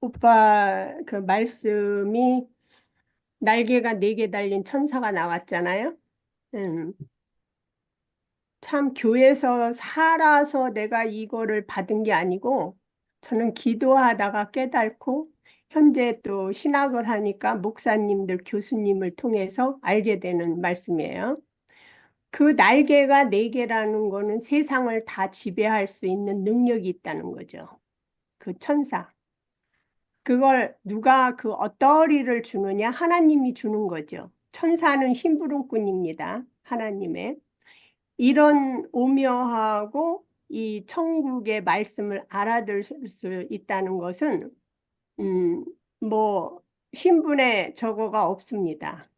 오빠 그 말씀이 날개가 4개 달린 천사가 나왔잖아요. 참 교회에서 살아서 내가 이거를 받은 게 아니고 저는 기도하다가 깨닫고 현재 또 신학을 하니까 목사님들, 교수님을 통해서 알게 되는 말씀이에요. 그 날개가 4개라는 거는 세상을 다 지배할 수 있는 능력이 있다는 거죠. 그 천사. 그걸 누가 그 어떠리를 주느냐? 하나님이 주는 거죠. 천사는 심부름꾼입니다. 하나님의. 이런 오묘하고 이 천국의 말씀을 알아들 수 있다는 것은 뭐 신분에 저거가 없습니다.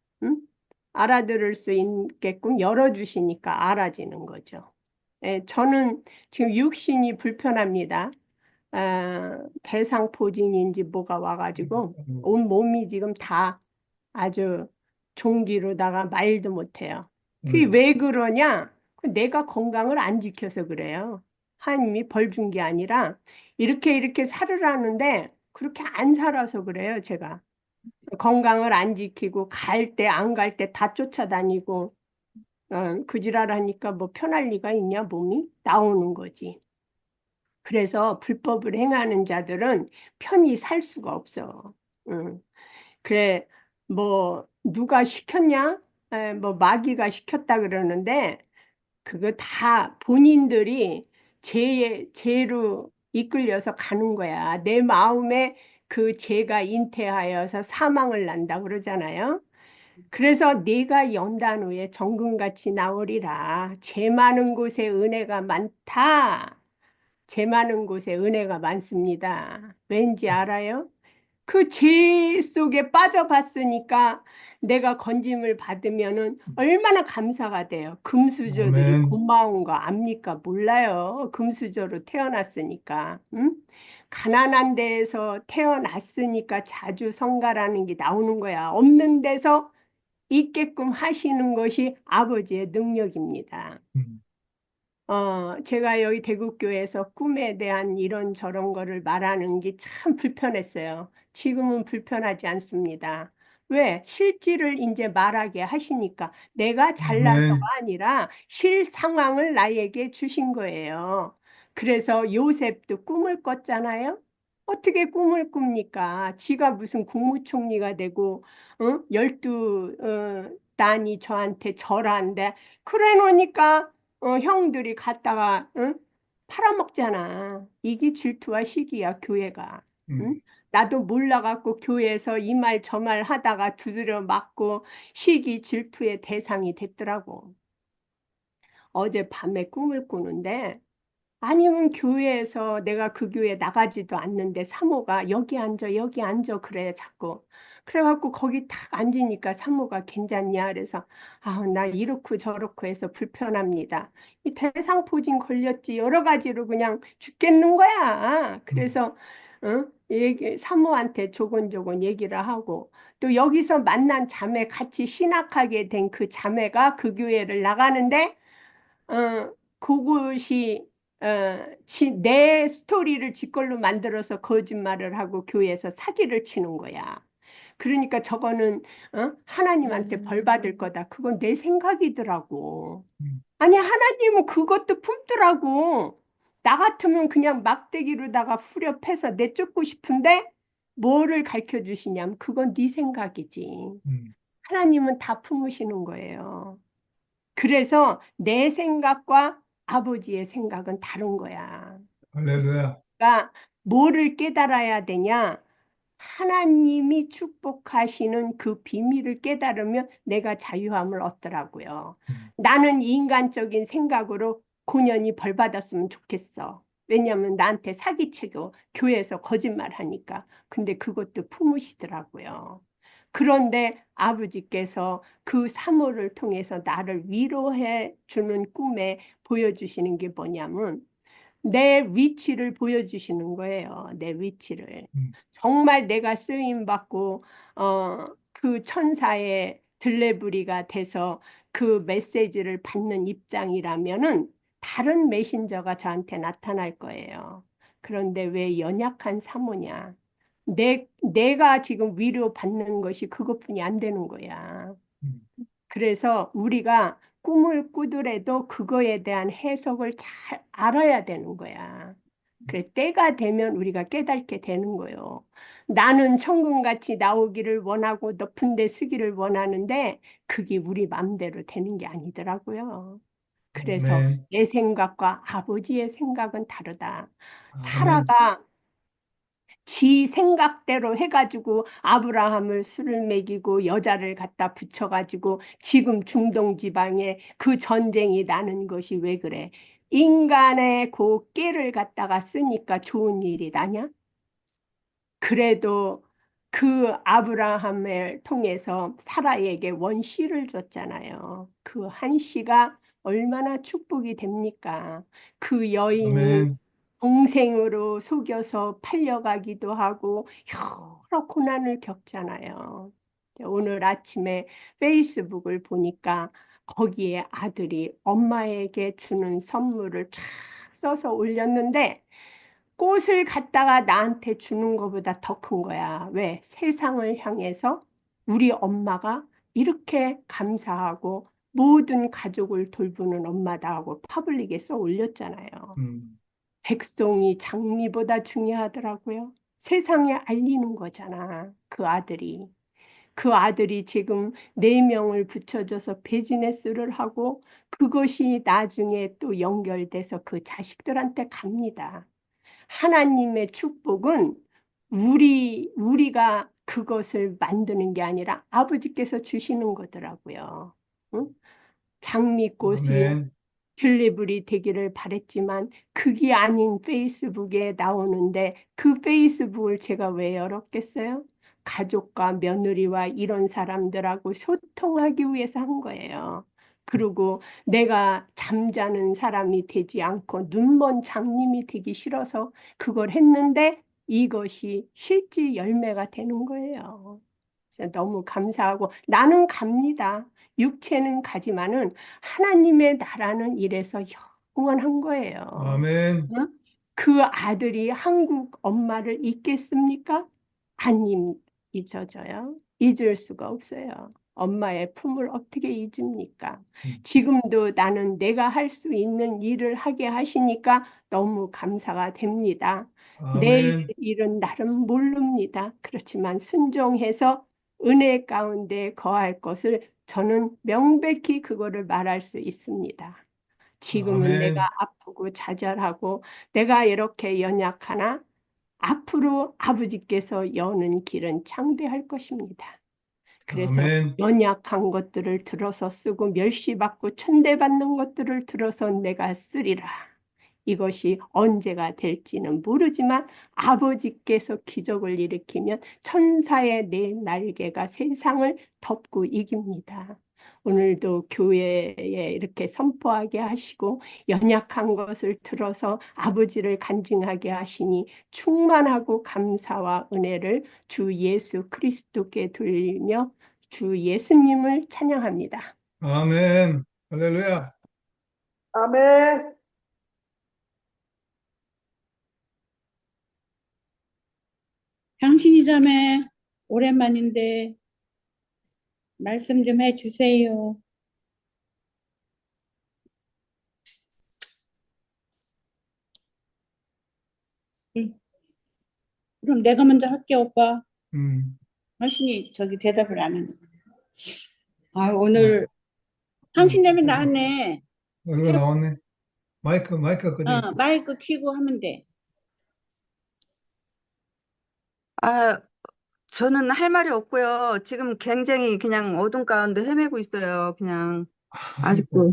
알아들을 수 있게끔 열어주시니까 알아지는 거죠. 저는 지금 육신이 불편합니다. 대상포진인지 뭐가 와가지고 온 몸이 지금 다 아주 종기로다가 말도 못해요. 그게 왜 그러냐? 내가 건강을 안 지켜서 그래요. 하나님이 벌 준 게 아니라 이렇게 살으라는데 그렇게 안 살아서 그래요, 제가. 건강을 안 지키고 갈 때 안 갈 때 다 쫓아다니고 그 지랄하니까 뭐 편할 리가 있냐, 몸이? 나오는 거지. 그래서 불법을 행하는 자들은 편히 살 수가 없어. 그래, 뭐 누가 시켰냐? 뭐 마귀가 시켰다 그러는데 그거 다 본인들이 죄로 이끌려서 가는 거야. 내 마음에 그 죄가 인태하여서 사망을 난다 그러잖아요. 그래서 네가 연단 후에 정금같이 나오리라. 죄 많은 곳에 은혜가 많다. 죄 많은 곳에 은혜가 많습니다. 왠지 알아요? 그 죄 속에 빠져봤으니까 내가 건짐을 받으면은 얼마나 감사가 돼요. 금수저들이 아멘. 고마운 거 압니까? 몰라요. 금수저로 태어났으니까. 응? 가난한 데에서 태어났으니까 자주 성가라는 게 나오는 거야. 없는 데서 있게끔 하시는 것이 아버지의 능력입니다. 음, 제가 여기 대국교회에서 꿈에 대한 이런 저런 거를 말하는 게 참 불편했어요. 지금은 불편하지 않습니다. 왜? 실질을 이제 말하게 하시니까 내가 잘나서가 아멘. 아니라 실 상황을 나에게 주신 거예요. 그래서 요셉도 꿈을 꿨잖아요. 어떻게 꿈을 꿉니까? 지가 무슨 국무총리가 되고, 열두 단이 저한테 절한데, 그래 놓으니까 형들이 갔다가 응? 팔아먹잖아. 이게 질투와 시기야, 교회가. 응? 음, 나도 몰라갖고 교회에서 이 말 저 말 하다가 두드려 맞고 시기 질투의 대상이 됐더라고. 어제 밤에 꿈을 꾸는데 아니면 교회에서 내가 그 교회 나가지도 않는데 사모가 여기 앉아 여기 앉아 그래 자꾸 그래갖고 거기 탁 앉으니까 사모가 괜찮냐 그래서 아 나 이렇고 저렇고 해서 불편합니다. 이 대상포진 걸렸지 여러 가지로 그냥 죽겠는 거야. 음, 그래서 사모한테 조곤조곤 얘기를 하고 또 여기서 만난 자매 같이 신학하게 된 그 자매가 그 교회를 나가는데 그것이 내 스토리를 지 걸로 만들어서 거짓말을 하고 교회에서 사기를 치는 거야. 그러니까 저거는 하나님한테 벌 받을 거다. 그건 내 생각이더라고. 음, 아니 하나님은 그것도 품더라고. 나 같으면 그냥 막대기로다가 후려 패서 내쫓고 싶은데 뭐를 가르쳐 주시냐면 그건 네 생각이지. 음. 하나님은 다 품으시는 거예요. 그래서 내 생각과 아버지의 생각은 다른 거야. 할렐루야. 그러니까 뭐를 깨달아야 되냐? 하나님이 축복하시는 그 비밀을 깨달으면 내가 자유함을 얻더라고요. 음, 나는 인간적인 생각으로 고년히 벌 받았으면 좋겠어. 왜냐하면 나한테 사기치고 교회에서 거짓말 하니까. 근데 그것도 품으시더라고요. 그런데 아버지께서 그 사모를 통해서 나를 위로해 주는 꿈에 보여주시는 게 뭐냐면 내 위치를 보여주시는 거예요. 내 위치를. 음, 정말 내가 쓰임 받고 그 천사의 들레부리가 돼서 그 메시지를 받는 입장이라면은 다른 메신저가 저한테 나타날 거예요. 그런데 왜 연약한 사모냐? 내가 지금 위로받는 것이 그것뿐이 안 되는 거야. 음. 그래서 우리가 꿈을 꾸더라도 그거에 대한 해석을 잘 알아야 되는 거야. 그래, 때가 되면 우리가 깨닫게 되는 거예요. 나는 천금같이 나오기를 원하고 높은 데 쓰기를 원하는데 그게 우리 맘대로 되는 게 아니더라고요. 그래서 아멘. 내 생각과 아버지의 생각은 다르다. 아멘. 사라가 지 생각대로 해가지고 아브라함을 술을 먹이고 여자를 갖다 붙여가지고 지금 중동 지방에 그 전쟁이 나는 것이 왜 그래? 인간의 그 깨를 갖다가 쓰니까 좋은 일이 나냐? 그래도 그 아브라함을 통해서 사라에게 원시를 줬잖아요. 그 한 씨가 얼마나 축복이 됩니까? 그 여인이 아멘. 동생으로 속여서 팔려가기도 하고 여러 고난을 겪잖아요. 오늘 아침에 페이스북을 보니까 거기에 아들이 엄마에게 주는 선물을 쫙 써서 올렸는데 꽃을 갖다가 나한테 주는 것보다 더 큰 거야. 왜? 세상을 향해서 우리 엄마가 이렇게 감사하고 모든 가족을 돌보는 엄마다 하고 파블릭에 써 올렸잖아요. 음, 백송이 장미보다 중요하더라고요. 세상에 알리는 거잖아, 그 아들이. 그 아들이 지금 4명을 붙여줘서 비즈니스를 하고 그것이 나중에 또 연결돼서 그 자식들한테 갑니다. 하나님의 축복은 우리가 그것을 만드는 게 아니라 아버지께서 주시는 거더라고요. 응? 장미꽃이 아멘. 튤립이 되기를 바랬지만 그게 아닌 페이스북에 나오는데 그 페이스북을 제가 왜 열었겠어요? 가족과 며느리와 이런 사람들하고 소통하기 위해서 한 거예요. 그리고 내가 잠자는 사람이 되지 않고 눈먼 장님이 되기 싫어서 그걸 했는데 이것이 실제 열매가 되는 거예요. 진짜 너무 감사하고 나는 갑니다. 육체는 가지만은 하나님의 나라는 이래서 영원한 거예요. 아멘. 응? 그 아들이 한국 엄마를 잊겠습니까? 안 잊어져요. 잊을 수가 없어요. 엄마의 품을 어떻게 잊습니까? 지금도 나는 내가 할 수 있는 일을 하게 하시니까 너무 감사가 됩니다. 내 아멘. 일은 나름 모릅니다. 그렇지만 순종해서 은혜 가운데 거할 것을 저는 명백히 그거를 말할 수 있습니다. 지금은 내가 아멘. 아프고 좌절하고 내가 이렇게 연약하나 앞으로 아버지께서 여는 길은 창대할 것입니다. 그래서 아멘. 연약한 것들을 들어서 쓰고 멸시받고 천대받는 것들을 들어서 내가 쓰리라. 이것이 언제가 될지는 모르지만 아버지께서 기적을 일으키면 천사의 네 날개가 세상을 덮고 이깁니다. 오늘도 교회에 이렇게 선포하게 하시고 연약한 것을 들어서 아버지를 간증하게 하시니 충만하고 감사와 은혜를 주 예수 그리스도께 돌리며 주 예수님을 찬양합니다. 아멘. 할렐루야. 아멘. 당신이 자매 오랜만인데 말씀 좀 해주세요. 그럼 내가 먼저 할게, 오빠. 당신이 저기 대답을 안 하네. 오늘 당신 자매 나왔네. 얼굴 나왔네. 마이크 끄지. 마이크 켜고 하면 돼. 저는 할 말이 없고요. 지금 굉장히 그냥 어둠 가운데 헤매고 있어요. 그냥 아직도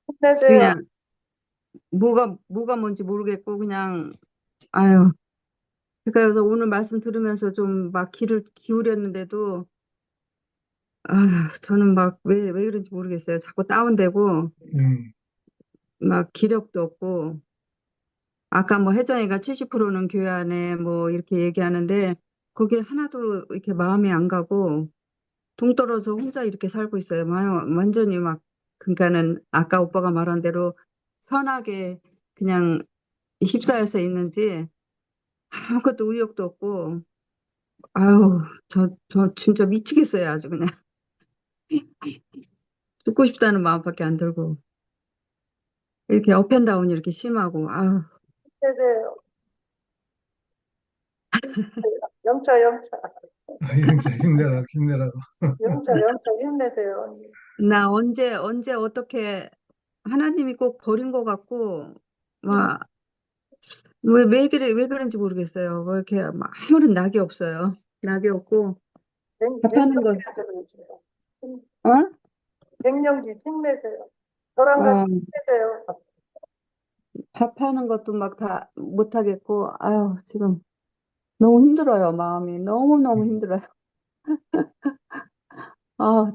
힘내세요. 그냥 뭐가 뭔지 모르겠고 그냥 아유. 그래서 오늘 말씀 들으면서 좀 막 귀를 기울였는데도 저는 막 왜 그런지 모르겠어요. 자꾸 다운되고 막 기력도 없고 아까 뭐 혜정이가 70%는 교회 안에 뭐 이렇게 얘기하는데 거기에 하나도 이렇게 마음이 안 가고 동떨어져 혼자 이렇게 살고 있어요. 완전히 막, 그러니까는 아까 오빠가 말한 대로 선하게 그냥 휩싸여서 있는지 아무것도 의욕도 없고, 아유, 저 진짜 미치겠어요. 아주 그냥. 죽고 싶다는 마음밖에 안 들고. 이렇게 업앤다운이 이렇게 심하고, 아유, 힘내세요. 영차. 영자 힘내라고. 영차 힘내세요. 나 언제 어떻게 하나님이 꼭 버린 것 같고, 막, 왜 그런지 모르겠어요. 왜 이렇게 막 아무런 낙이 없어요. 낙이 없고, 밥하는 거, 어? 갱년기 힘내세요. 저랑 같이 어, 힘내세요. 밥하는 것도 막 다 못하겠고, 아유, 지금 너무 힘들어요. 마음이 너무너무 힘들어요.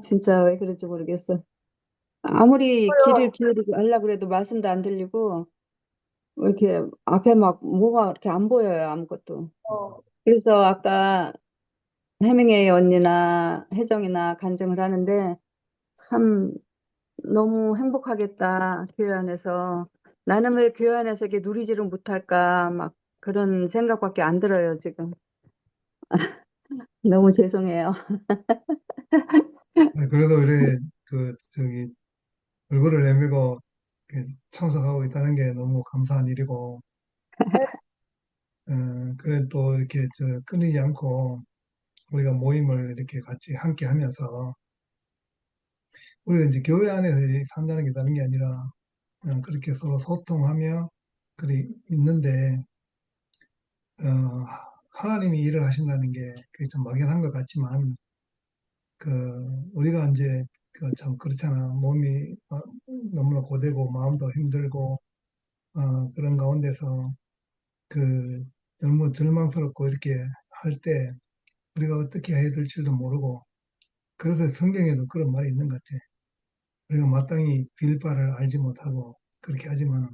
진짜 왜 그런지 모르겠어. 아무리 귀를 기울이고 하려고 그래도 말씀도 안 들리고, 왜 이렇게 앞에 막 뭐가 이렇게 안 보여요. 아무것도. 그래서 아까 해밍웨이 언니나 혜정이나 간증을 하는데, 참 너무 행복하겠다. 교회 안에서. 나는 왜 교회 안에서 이렇게 누리지를 못할까. 막 그런 생각밖에 안 들어요, 지금. 너무 죄송해요. 그래도 이래 저기 얼굴을 내밀고 이렇게 참석하고 있다는 게 너무 감사한 일이고, 그래 또 이렇게 끊이지 않고 우리가 모임을 이렇게 같이 함께 하면서 우리가 이제 교회 안에서 이렇게 산다는 게 다른 게 아니라 그렇게 서로 소통하며 그리 있는데 하나님이 일을 하신다는 게 그게 좀 막연한 것 같지만 그 우리가 이제 그 참 그렇잖아. 몸이 너무나 고되고 마음도 힘들고 그런 가운데서 그 너무 절망스럽고 이렇게 할 때 우리가 어떻게 해야 될지도 모르고 그래서 성경에도 그런 말이 있는 것 같아. 우리가 마땅히 빌 바를 알지 못하고 그렇게 하지만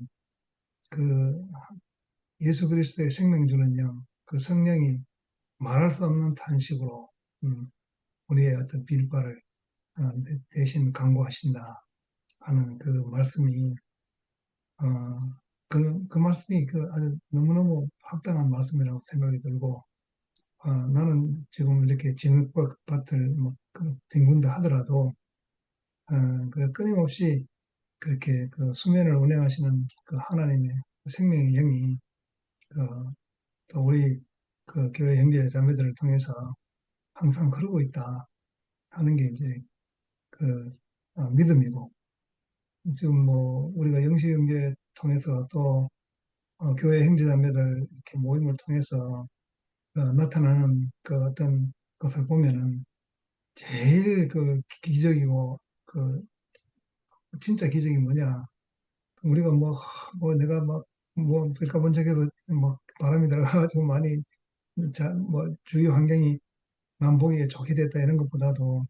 그 예수 그리스도의 생명 주는 영, 그 성령이 말할 수 없는 탄식으로 우리의 어떤 빌 바를 대신 강구하신다 하는 그 말씀이 그 말씀이 그 아주 너무너무 합당한 말씀이라고 생각이 들고 나는 지금 이렇게 진흙밭을 뭐 뒹군다 하더라도 그래 끊임없이 그렇게 그 수면을 운행하시는 그 하나님의 생명의 영이 또 우리 그 교회 형제 자매들을 통해서 항상 흐르고 있다 하는 게 이제 그 믿음이고 지금 뭐 우리가 영시 형제 통해서 또 교회 형제 자매들 이렇게 모임을 통해서 나타나는 그 어떤 것을 보면은 제일 그 기적이고 그 진짜 기적이 뭐냐 우리가 뭐 내가 뭐 그러니까 번쩍해서 뭐 바람이 들어가가지고 많이 뭐 주위 환경이 남 보기에 좋게 됐다 이런 것보다도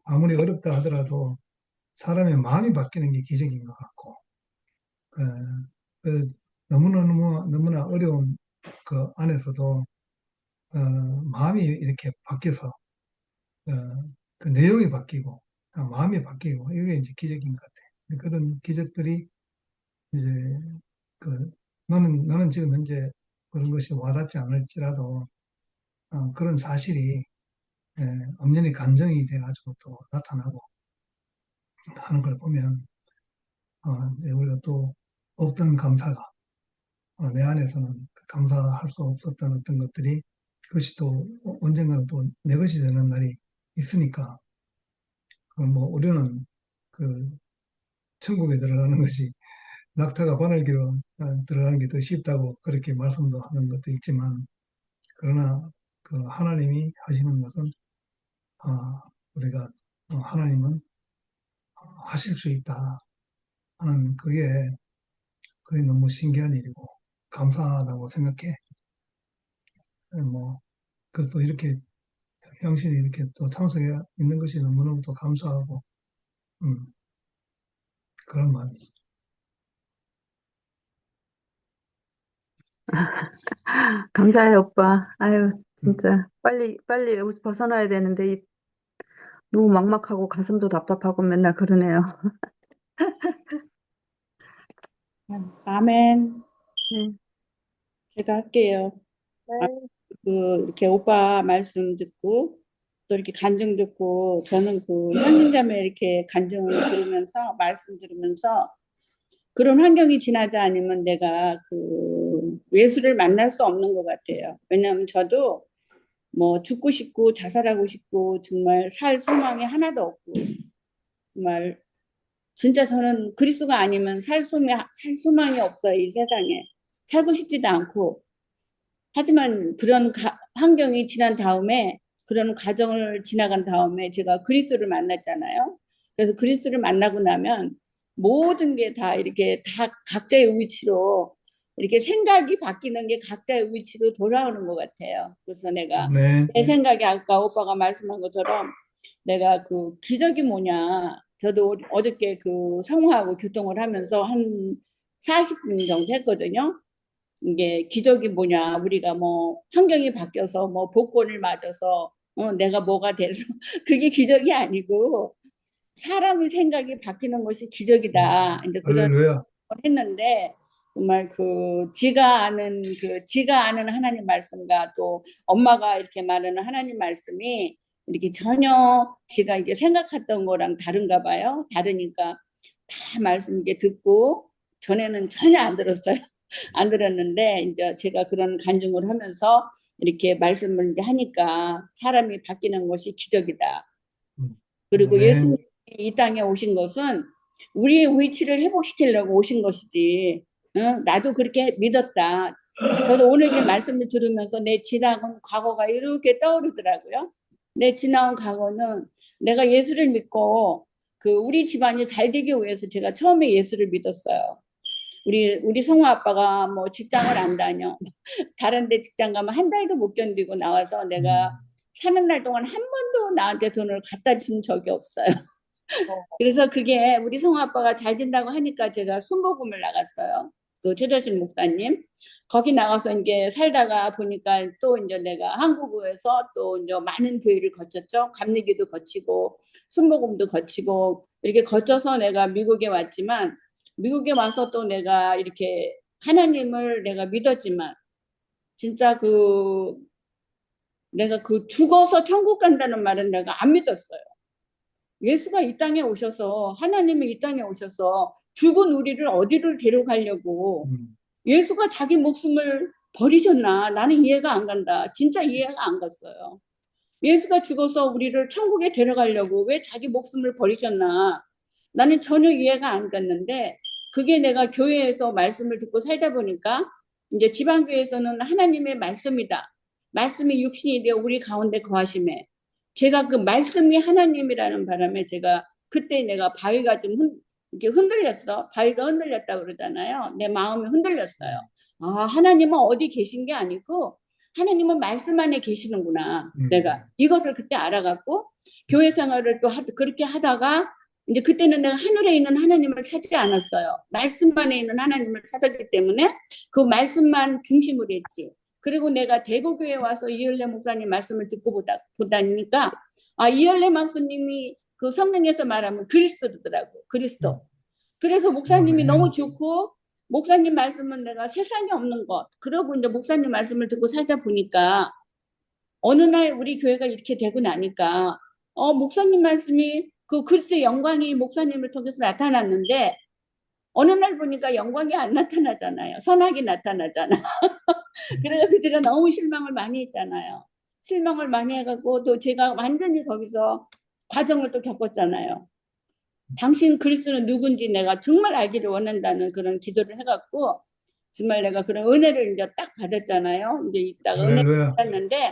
아무리 어렵다 하더라도 사람의 마음이 바뀌는 게 기적인 것 같고 그, 그 너무나 어려운 그 안에서도 마음이 이렇게 바뀌어서 그 내용이 바뀌고 마음이 바뀌고 이게 이제 기적인 것 같아. 그런 기적들이 이제 그 나는 지금 현재 그런 것이 와닿지 않을지라도 그런 사실이 엄연히 간증이 돼가지고 또 나타나고 하는 걸 보면 이제 우리가 또 없던 감사가 내 안에서는 감사할 수 없었던 어떤 것들이 그것이 또 언젠가는 또 내 것이 되는 날이 있으니까 뭐 우리는 그 천국에 들어가는 것이 낙타가 바늘기로 들어가는 게 더 쉽다고 그렇게 말씀도 하는 것도 있지만 그러나 그 하나님이 하시는 것은 우리가 하나님은 하실 수 있다 하는 그게 너무 신기한 일이고 감사하다고 생각해. 뭐 그래서 이렇게 형신이 이렇게 또 참석해 있는 것이 너무너무 또 감사하고 그런 마음이죠. 감사해, 오빠. 아유, 진짜. 빨리 여기서 벗어나야 되는데, 너무 막막하고 가슴도 답답하고 맨날 그러네요. 아멘. 네. 제가 할게요. 이렇게 오빠 말씀 듣고 또 이렇게 간증 듣고 저는 그 현진자매 이렇게 간증을 들으면서 말씀 들으면서 그런 환경이 지나지 않으면 내가 그 예수를 만날 수 없는 것 같아요. 왜냐하면 저도 뭐 죽고 싶고 자살하고 싶고 정말 살 소망이 하나도 없고 정말 진짜 저는 그리스도가 아니면 살 소망이 없어요. 이 세상에 살고 싶지도 않고 하지만 그런 환경이 지난 다음에 그런 과정을 지나간 다음에 제가 그리스도를 만났잖아요. 그래서 그리스도를 만나고 나면 모든 게 다 이렇게 다 각자의 위치로 이렇게 생각이 바뀌는 게 각자의 위치로 돌아오는 것 같아요. 그래서 내가 내 생각이 아까 오빠가 말씀한 것처럼 내가 그 기적이 뭐냐. 저도 어저께 그 성화하고 교통을 하면서 한 40분 정도 했거든요. 이게 기적이 뭐냐. 우리가 뭐 환경이 바뀌어서 뭐 복권을 맞아서 내가 뭐가 돼서 그게 기적이 아니고 사람의 생각이 바뀌는 것이 기적이다. 이제 그런 걸 했는데 정말 그 지가 아는 하나님 말씀과 또 엄마가 이렇게 말하는 하나님 말씀이 이렇게 전혀 지가 이게 생각했던 거랑 다른가 봐요. 다르니까 다 말씀 이게 듣고 전에는 전혀 안 들었어요. 안 들었는데 이제 제가 그런 간증을 하면서 이렇게 말씀을 이제 하니까 사람이 바뀌는 것이 기적이다. 음. 그리고 아멘. 예수님이 이 땅에 오신 것은 우리의 위치를 회복시키려고 오신 것이지. 나도 그렇게 믿었다. 저도 오늘 이 말씀을 들으면서 내 지나온 과거가 이렇게 떠오르더라고요. 내 지나온 과거는 내가 예수를 믿고 그 우리 집안이 잘 되기 위해서 제가 처음에 예수를 믿었어요. 우리 성우 아빠가 뭐 직장을 안 다녀. 다른 데 직장 가면 한 달도 못 견디고 나와서 내가 사는 날 동안 한 번도 나한테 돈을 갖다 준 적이 없어요. 그래서 그게 우리 성우 아빠가 잘 된다고 하니까 제가 순복음을 나갔어요. 그 최저신 목사님. 거기 나가서 이제 살다가 보니까 또 이제 내가 한국에서 또 이제 많은 교회를 거쳤죠. 감리교도 거치고 순복음도 거치고 이렇게 거쳐서 내가 미국에 왔지만 미국에 와서 또 내가 이렇게 하나님을 내가 믿었지만 진짜 내가 죽어서 천국 간다는 말은 내가 안 믿었어요. 예수가 이 땅에 오셔서 하나님이 이 땅에 오셔서 죽은 우리를 어디를 데려가려고 예수가 자기 목숨을 버리셨나? 나는 이해가 안 간다. 진짜 이해가 안 갔어요. 예수가 죽어서 우리를 천국에 데려가려고 왜 자기 목숨을 버리셨나? 나는 전혀 이해가 안 갔는데 그게 내가 교회에서 말씀을 듣고 살다 보니까 이제 지방교회에서는 하나님의 말씀이다. 말씀이 육신이 되어 우리 가운데 거하심에 제가 그 말씀이 하나님이라는 바람에 제가 그때 내가 바위가 좀 이렇게 흔들렸어. 바위가 흔들렸다 그러잖아요. 내 마음이 흔들렸어요. 아, 하나님은 어디 계신 게 아니고 하나님은 말씀 안에 계시는구나. 내가 이것을 그때 알아갖고 교회 생활을 또 그렇게 하다가 이제 그때는 내가 하늘에 있는 하나님을 찾지 않았어요. 말씀 안에 있는 하나님을 찾았기 때문에 그 말씀만 중심으로 했지. 그리고 내가 대구교회 와서 이열래 목사님 말씀을 듣고 보다니까 아, 이열래 목사님이 그 성경에서 말하면 그리스도더라고. 그리스도. 그래서 목사님이 너무 좋고 목사님 말씀은 내가 세상에 없는 것. 그러고 이제 목사님 말씀을 듣고 살다 보니까 어느 날 우리 교회가 이렇게 되고 나니까 목사님 말씀이 그 그리스도의 영광이 목사님을 통해서 나타났는데 어느 날 보니까 영광이 안 나타나잖아요. 선악이 나타나잖아. 그래서 제가 너무 실망을 많이 했잖아요. 실망을 많이 해갖고 또 제가 완전히 거기서 과정을 또 겪었잖아요. 당신 그리스도는 누군지 내가 정말 알기를 원한다는 그런 기도를 해갖고 정말 내가 그런 은혜를 이제 딱 받았잖아요. 이제 이따가 은혜를 받았는데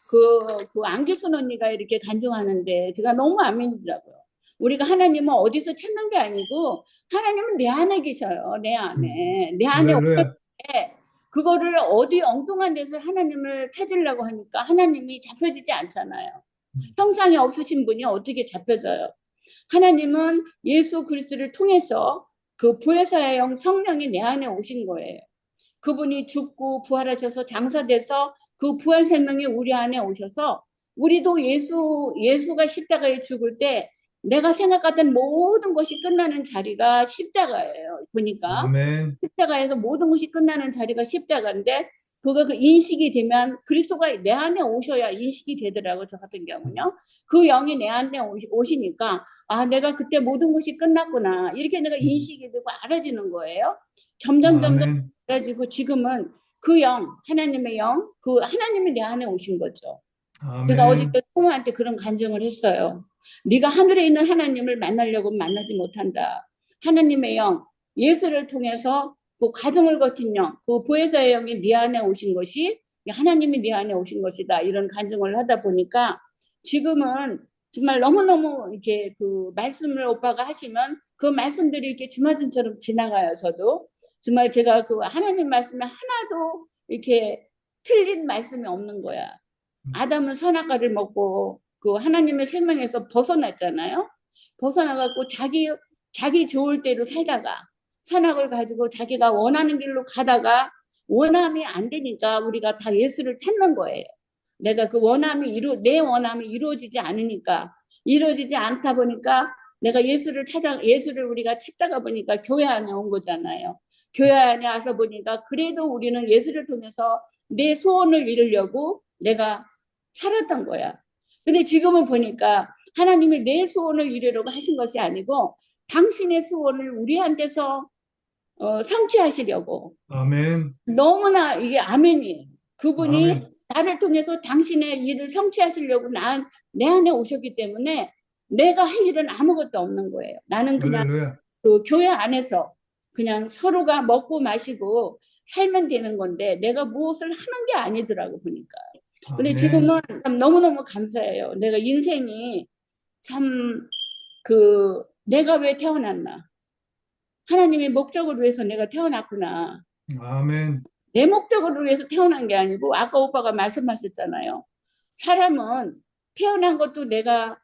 그 안기순 언니가 이렇게 간증하는데 제가 너무 안 믿더라고요. 우리가 하나님은 어디서 찾는 게 아니고 하나님은 내 안에 계셔요. 내 안에. 내 안에 오셨는데 그거를 어디 엉뚱한 데서 하나님을 찾으려고 하니까 하나님이 잡혀지지 않잖아요. 형상이 없으신 분이 어떻게 잡혀져요? 하나님은 예수 그리스도를 통해서 그 보혜사의 영 성령이 내 안에 오신 거예요. 그분이 죽고 부활하셔서 장사돼서 그 부활 생명이 우리 안에 오셔서 우리도 예수가 십자가에 죽을 때 내가 생각하던 모든 것이 끝나는 자리가 십자가예요. 보니까 아멘. 십자가에서 모든 것이 끝나는 자리가 십자가인데 그거 그 인식이 되면 그리스도가 내 안에 오셔야 인식이 되더라고. 저 같은 경우는요. 그 영이 내 안에 오시니까 아 내가 그때 모든 것이 끝났구나 이렇게 내가 인식이 되고 알아지는 거예요. 점점 알아지고 지금은 그 영 하나님의 영 그 하나님이 내 안에 오신 거죠. 아멘. 제가 어디 성우한테 그런 간증을 했어요. 네가 하늘에 있는 하나님을 만나려고 만나지 못한다. 하나님의 영 예수를 통해서 그 과정을 거친 영, 그 보혜사의 영이 네 안에 오신 것이 하나님이 네 안에 오신 것이다. 이런 간증을 하다 보니까 지금은 정말 너무너무 이렇게 그 말씀을 오빠가 하시면 그 말씀들이 이렇게 주마등처럼 지나가요. 저도 정말 제가 그 하나님 말씀에 하나도 이렇게 틀린 말씀이 없는 거야. 아담은 선악과를 먹고 그 하나님의 생명에서 벗어났잖아요. 벗어나갖고 자기 좋을 대로 살다가 선악을 가지고 자기가 원하는 길로 가다가 원함이 안 되니까 우리가 다 예수를 찾는 거예요. 내가 그 내 원함이 이루어지지 않으니까 이루어지지 않다 보니까 내가 예수를 우리가 찾다가 보니까 교회 안에 온 거잖아요. 교회 안에 와서 보니까 그래도 우리는 예수를 통해서 내 소원을 이루려고 내가 살았던 거야. 근데 지금은 보니까 하나님이 내 소원을 이루려고 하신 것이 아니고 당신의 소원을 우리한테서 성취하시려고. 아멘. 너무나 이게 아멘이에요. 그분이 아멘. 나를 통해서 당신의 일을 성취하시려고 내 안에 오셨기 때문에 내가 할 일은 아무것도 없는 거예요. 나는 그냥 할렐루야. 그 교회 안에서 그냥 서로가 먹고 마시고 살면 되는 건데 내가 무엇을 하는 게 아니더라고 보니까. 근데 아멘. 지금은 참 너무너무 감사해요. 내가 인생이 참 내가 왜 태어났나. 하나님의 목적을 위해서 내가 태어났구나. 아멘. 내 목적을 위해서 태어난 게 아니고 아까 오빠가 말씀하셨잖아요. 사람은 태어난 것도 내가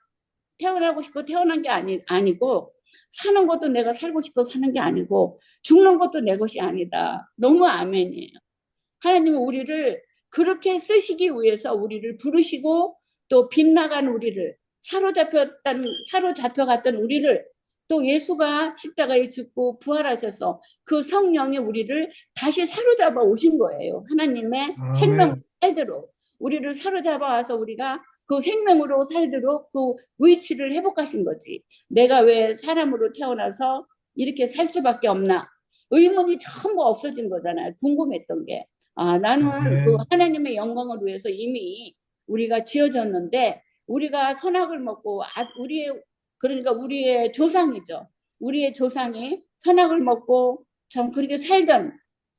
태어나고 싶어 태어난 게 아니고 사는 것도 내가 살고 싶어 사는 게 아니고 죽는 것도 내 것이 아니다. 너무 아멘이에요. 하나님은 우리를 그렇게 쓰시기 위해서 우리를 부르시고 또 빗나간 우리를 사로잡혀갔던 우리를 또 예수가 십자가에 죽고 부활하셔서 그 성령이 우리를 다시 사로잡아 오신 거예요. 하나님의 생명 아멘. 살도록 우리를 사로잡아 와서 우리가 그 생명으로 살도록 그 위치를 회복하신 거지. 내가 왜 사람으로 태어나서 이렇게 살 수밖에 없나? 의문이 전부 없어진 거잖아요. 궁금했던 게. 나는 그 아멘. 하나님의 영광을 위해서 이미 우리가 지어졌는데 우리가 선악을 먹고 그러니까 우리의 조상이죠. 우리의 조상이 선악을 먹고 참 그렇게 살던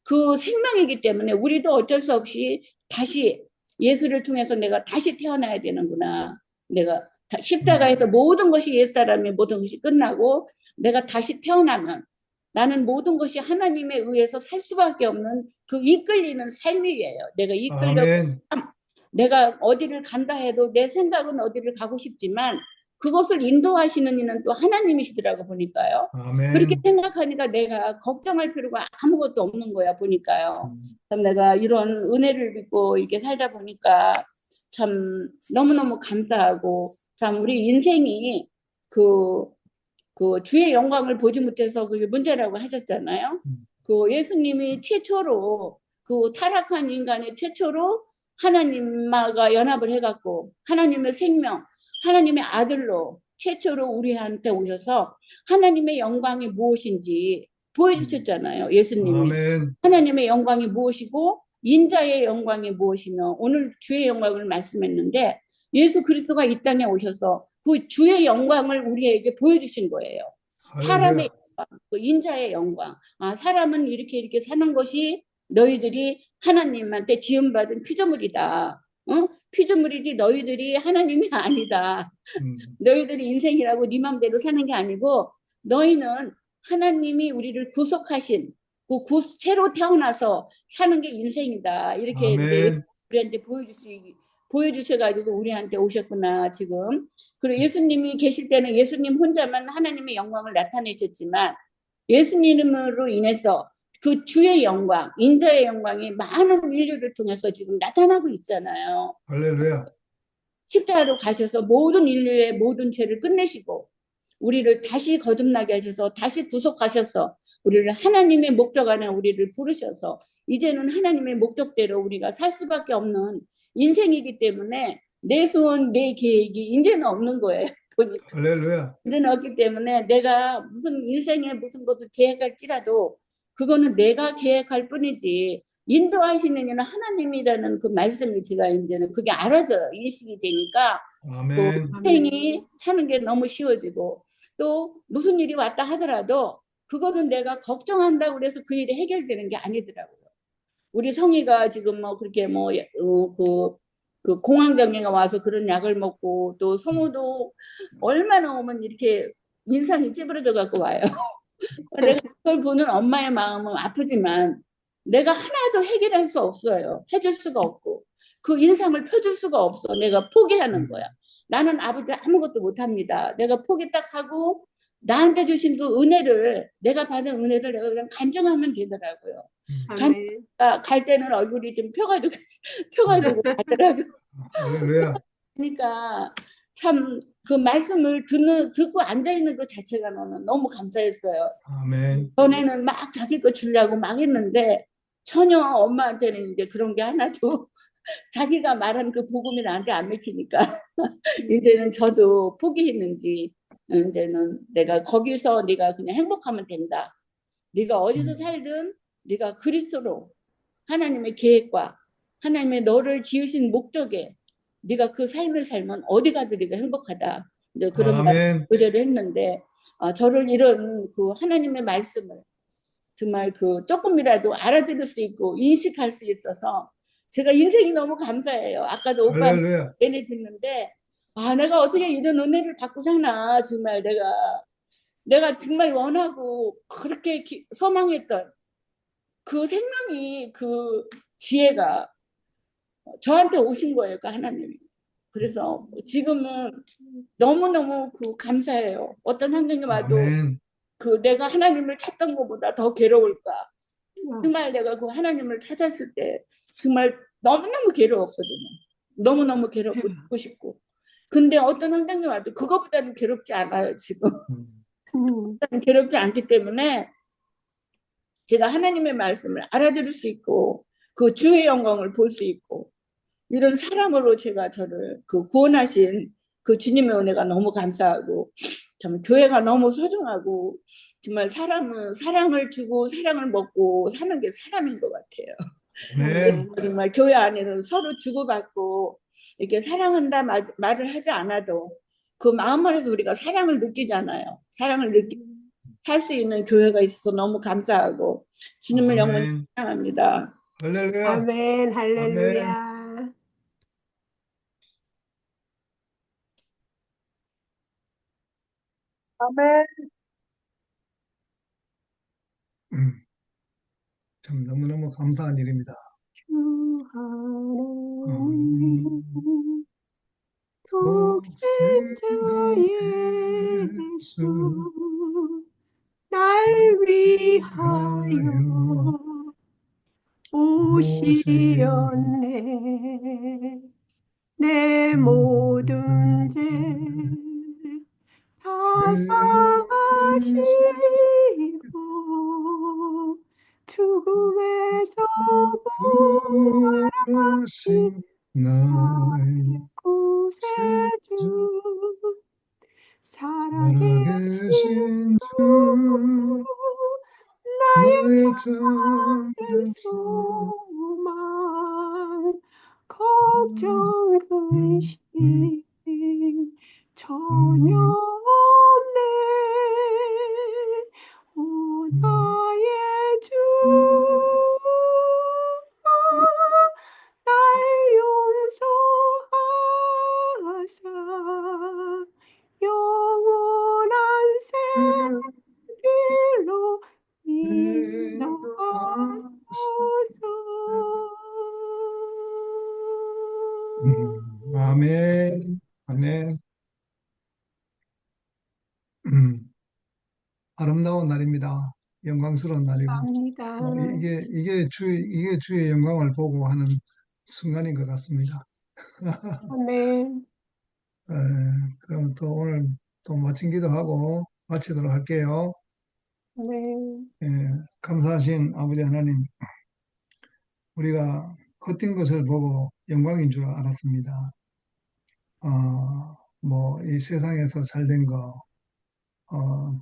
그 생명이기 때문에 우리도 어쩔 수 없이 다시 예수를 통해서 내가 다시 태어나야 되는구나. 내가 십자가에서 모든 것이 옛사람의 모든 것이 끝나고 내가 다시 태어나면 나는 모든 것이 하나님에 의해서 살 수밖에 없는 그 이끌리는 삶이에요. 내가 아멘. 내가 어디를 간다 해도 내 생각은 어디를 가고 싶지만 그것을 인도하시는 이는 또 하나님이시더라고 보니까요. 아멘. 그렇게 생각하니까 내가 걱정할 필요가 아무것도 없는 거야 보니까요. 참 내가 이런 은혜를 믿고 이렇게 살다 보니까 참 너무너무 감사하고 참 우리 인생이 그 주의 영광을 보지 못해서 그게 문제라고 하셨잖아요. 그 예수님이 최초로 그 타락한 인간의 최초로 하나님과 연합을 해갖고 하나님의 생명, 하나님의 아들로 최초로 우리한테 오셔서 하나님의 영광이 무엇인지 보여주셨잖아요. 예수님이. 아멘. 하나님의 영광이 무엇이고 인자의 영광이 무엇이며 오늘 주의 영광을 말씀했는데 예수 그리스도가 이 땅에 오셔서 그 주의 영광을 우리에게 보여주신 거예요. 사람의 영광, 그 인자의 영광. 사람은 이렇게 사는 것이 너희들이 하나님한테 지음받은 피조물이다. 피조물이지 너희들이 하나님이 아니다. 너희들이 인생이라고 네 맘대로 사는 게 아니고 너희는 하나님이 우리를 구속하신 새로 태어나서 사는 게 인생이다. 이렇게 이제 우리한테 보여주셔가지고 우리한테 오셨구나 지금. 그리고 예수님이 계실 때는 예수님 혼자만 하나님의 영광을 나타내셨지만 예수님으로 인해서 그 주의 영광, 인자의 영광이 많은 인류를 통해서 지금 나타나고 있잖아요. 할렐루야. 십자가로 가셔서 모든 인류의 모든 죄를 끝내시고 우리를 다시 거듭나게 하셔서 다시 구속하셔서 우리를 하나님의 목적 안에 우리를 부르셔서 이제는 하나님의 목적대로 우리가 살 수밖에 없는 인생이기 때문에 내 소원, 내 계획이 이제는 없는 거예요. 할렐루야. 이제는 없기 때문에 내가 무슨 인생에 무슨 것을 계획할지라도 그거는 내가 계획할 뿐이지 인도하시는 이는 하나님이라는 그 말씀이 제가 이제는 그게 알아져요. 인식이 되니까 아멘. 인생이 사는 게 너무 쉬워지고 또 무슨 일이 왔다 하더라도 그거는 내가 걱정한다고 그래서 그 일이 해결되는 게 아니더라고요. 우리 성희가 지금 뭐 그렇게 그 공황장애가 와서 그런 약을 먹고 또 성우도 얼마나 오면 이렇게 인상이 찌부러져 갖고 와요. 내가 그걸 보는 엄마의 마음은 아프지만 내가 하나도 해결할 수 없어요. 해줄 수가 없고 그 인상을 펴줄 수가 없어. 내가 포기하는 거야. 나는 아버지 아무것도 못합니다. 내가 포기 딱 하고 나한테 주신 그 은혜를 내가 받은 은혜를 내가 그냥 간증하면 되더라고요. 갈 때는 얼굴이 좀 펴가지고 가더라고요. 할렐루야. 그러니까 참 그 말씀을 듣고 앉아있는 것 자체가 너무 감사했어요. 아멘. 전에는 막 자기 거 주려고 막 했는데 전혀 엄마한테는 이제 그런 게 하나도 자기가 말한 그 복음이 나한테 안 맥히니까 이제는 저도 포기했는지 이제는 내가 거기서 네가 그냥 행복하면 된다. 네가 어디서 살든 네가 그리스도로 하나님의 계획과 하나님의 너를 지으신 목적에 네가 그 삶을 살면 어디 가도 네가 행복하다. 이제 그런 말 아멘. 그대로 했는데 저를 이런 그 하나님의 말씀을 정말 그 조금이라도 알아들을 수 있고 인식할 수 있어서 제가 인생이 너무 감사해요. 아까도 오빠 할렐루야. 얘네 듣는데 내가 어떻게 이런 은혜를 받고 사나 정말 내가 정말 원하고 그렇게 소망했던 그 생명이 그 지혜가 저한테 오신 거예요, 그 하나님이. 그래서 지금은 너무너무 그 감사해요. 어떤 환경이 와도 아멘. 그 내가 하나님을 찾던 것보다 더 괴로울까. 정말 내가 그 하나님을 찾았을 때 정말 너무너무 괴로웠거든요. 너무너무 괴롭고 죽고 싶고. 근데 어떤 환경이 와도 그거보다는 괴롭지 않아요, 지금. 괴롭지 않기 때문에 제가 하나님의 말씀을 알아들을 수 있고 그 주의 영광을 볼 수 있고 이런 사람으로 제가 저를 그 구원하신 그 주님의 은혜가 너무 감사하고 참 교회가 너무 소중하고 정말 사람은 사랑을 주고 사랑을 먹고 사는 게 사람인 것 같아요. 네. 정말 교회 안에는 서로 주고받고 이렇게 사랑한다 말을 하지 않아도 그 마음 안에서 우리가 사랑을 느끼잖아요. 사랑을 느끼고 살 수 있는 교회가 있어서 너무 감사하고 주님을 영원히 아멘. 사랑합니다. 할렐루야. 아멘, 아멘. 할렐루야. 아멘. 참 너무너무 감사한 일입니다. 주 하나님 독생자 독생자 예수 날 위하여 오시었네. 내 모든 죄 다 사하시고 죽음에서 부활하신 나의 구세주 살아계신 주 주 나의 참된 소망 걱정 근심 전혀 없네. 오 나의 주 날 용서하사 영원한 생길로 인도하소서. 아멘. 아멘. 아름다운 날입니다. 영광스러운 날이고, 감사합니다. 이게 주의 영광을 보고 하는 순간인 것 같습니다. 아멘. 그럼 또 오늘 또 마친 기도하고 마치도록 할게요. 네. 감사하신 아버지 하나님, 우리가 헛된 것을 보고 영광인 줄 알았습니다. 이 세상에서 잘된 거,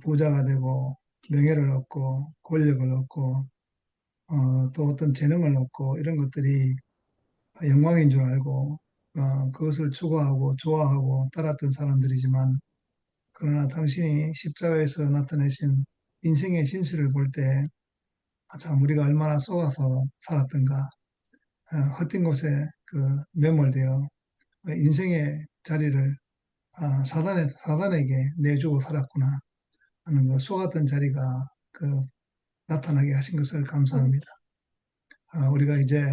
부자가 되고, 명예를 얻고, 권력을 얻고, 또 어떤 재능을 얻고, 이런 것들이 영광인 줄 알고, 그것을 추구하고, 좋아하고, 따랐던 사람들이지만, 그러나 당신이 십자가에서 나타내신 인생의 진실을 볼 때, 참, 우리가 얼마나 속아서 살았던가, 헛된 곳에 매몰되어 인생의 자리를 사단에게 내주고 살았구나 하는 그 속았던 자리가 나타나게 하신 것을 감사합니다. 우리가 이제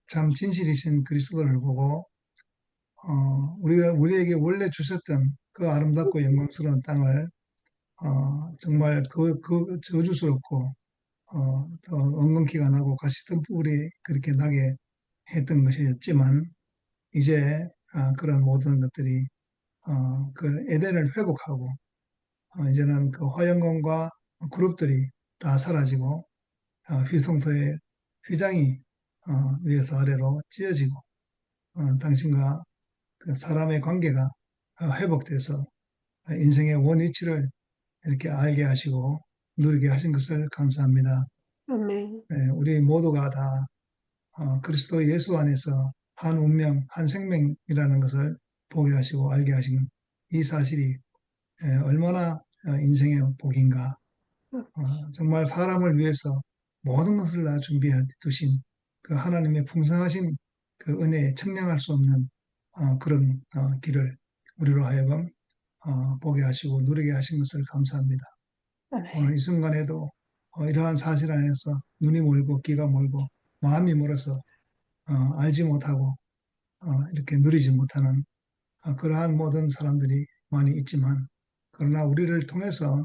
참 진실이신 그리스도를 보고 우리에게 원래 주셨던 그 아름답고 영광스러운 땅을 정말 그 저주스럽고 더 엉겅퀴가 나고 가시던 뿔이 그렇게 나게 했던 것이었지만 이제 그런 모든 것들이 그 에덴을 회복하고 이제는 그 화영권과 그룹들이 다 사라지고 휘성소의 휘장이 위에서 아래로 찢어지고 당신과 그 사람의 관계가 회복돼서 인생의 원위치를 이렇게 알게 하시고 누리게 하신 것을 감사합니다. 아멘. 우리 모두가 다 그리스도 예수 안에서 한 운명, 한 생명이라는 것을 보게 하시고 알게 하시는 이 사실이 얼마나 인생의 복인가. 정말 사람을 위해서 모든 것을 다 준비해 두신 그 하나님의 풍성하신 그 은혜에 청량할 수 없는 그런 길을 우리로 하여금 보게 하시고 누리게 하신 것을 감사합니다. 오늘 이 순간에도 이러한 사실 안에서 눈이 멀고 귀가 멀고 마음이 멀어서 알지 못하고 이렇게 누리지 못하는 그러한 모든 사람들이 많이 있지만 그러나 우리를 통해서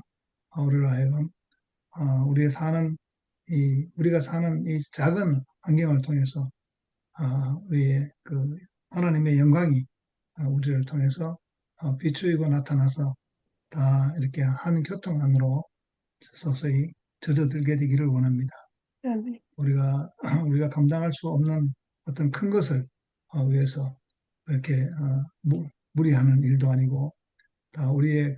우리로 하여금 우리가 사는 이 작은 환경을 통해서 우리의 그 하나님의 영광이 우리를 통해서 비추이고 나타나서 다 이렇게 한 교통 안으로 서서히 젖어들게 되기를 원합니다. 아멘. 우리가 감당할 수 없는 어떤 큰 것을 위해서 이렇게 무리하는 일도 아니고 다 우리의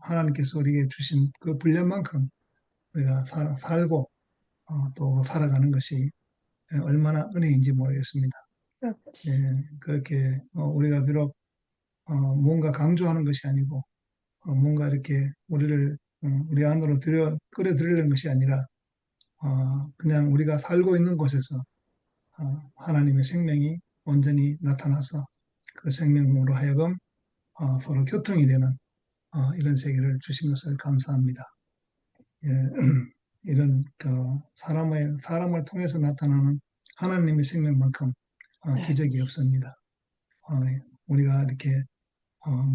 하나님께서 우리에게 주신 그 분량만큼 우리가 살고 또 살아가는 것이 얼마나 은혜인지 모르겠습니다. 예, 그렇게 우리가 비록 뭔가 강조하는 것이 아니고 뭔가 이렇게 우리 안으로 끌어들이는 것이 아니라 그냥 우리가 살고 있는 곳에서 하나님의 생명이 온전히 나타나서 그 생명으로 하여금 서로 교통이 되는 이런 세계를 주신 것을 감사합니다. 예, 이런 사람을 통해서 나타나는 하나님의 생명만큼 기적이 없습니다. 우리가 이렇게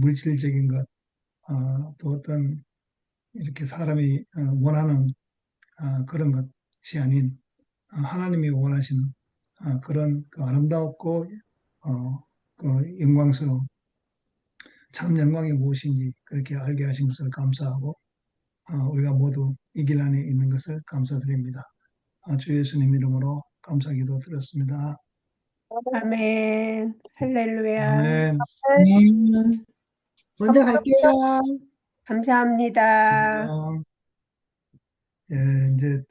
물질적인 것, 또 어떤 이렇게 사람이 원하는 그런 것이 아닌 하나님이 원하시는 그런 그 아름다웠고 그 영광스러운 참 영광이 무엇인지 그렇게 알게 하신 것을 감사하고 우리가 모두 이 길 안에 있는 것을 감사드립니다. 주 예수님 이름으로 감사기도 드렸습니다. 아멘. 할렐루야. 아멘. 먼저 갈게요. 감사합니다. 예, 이제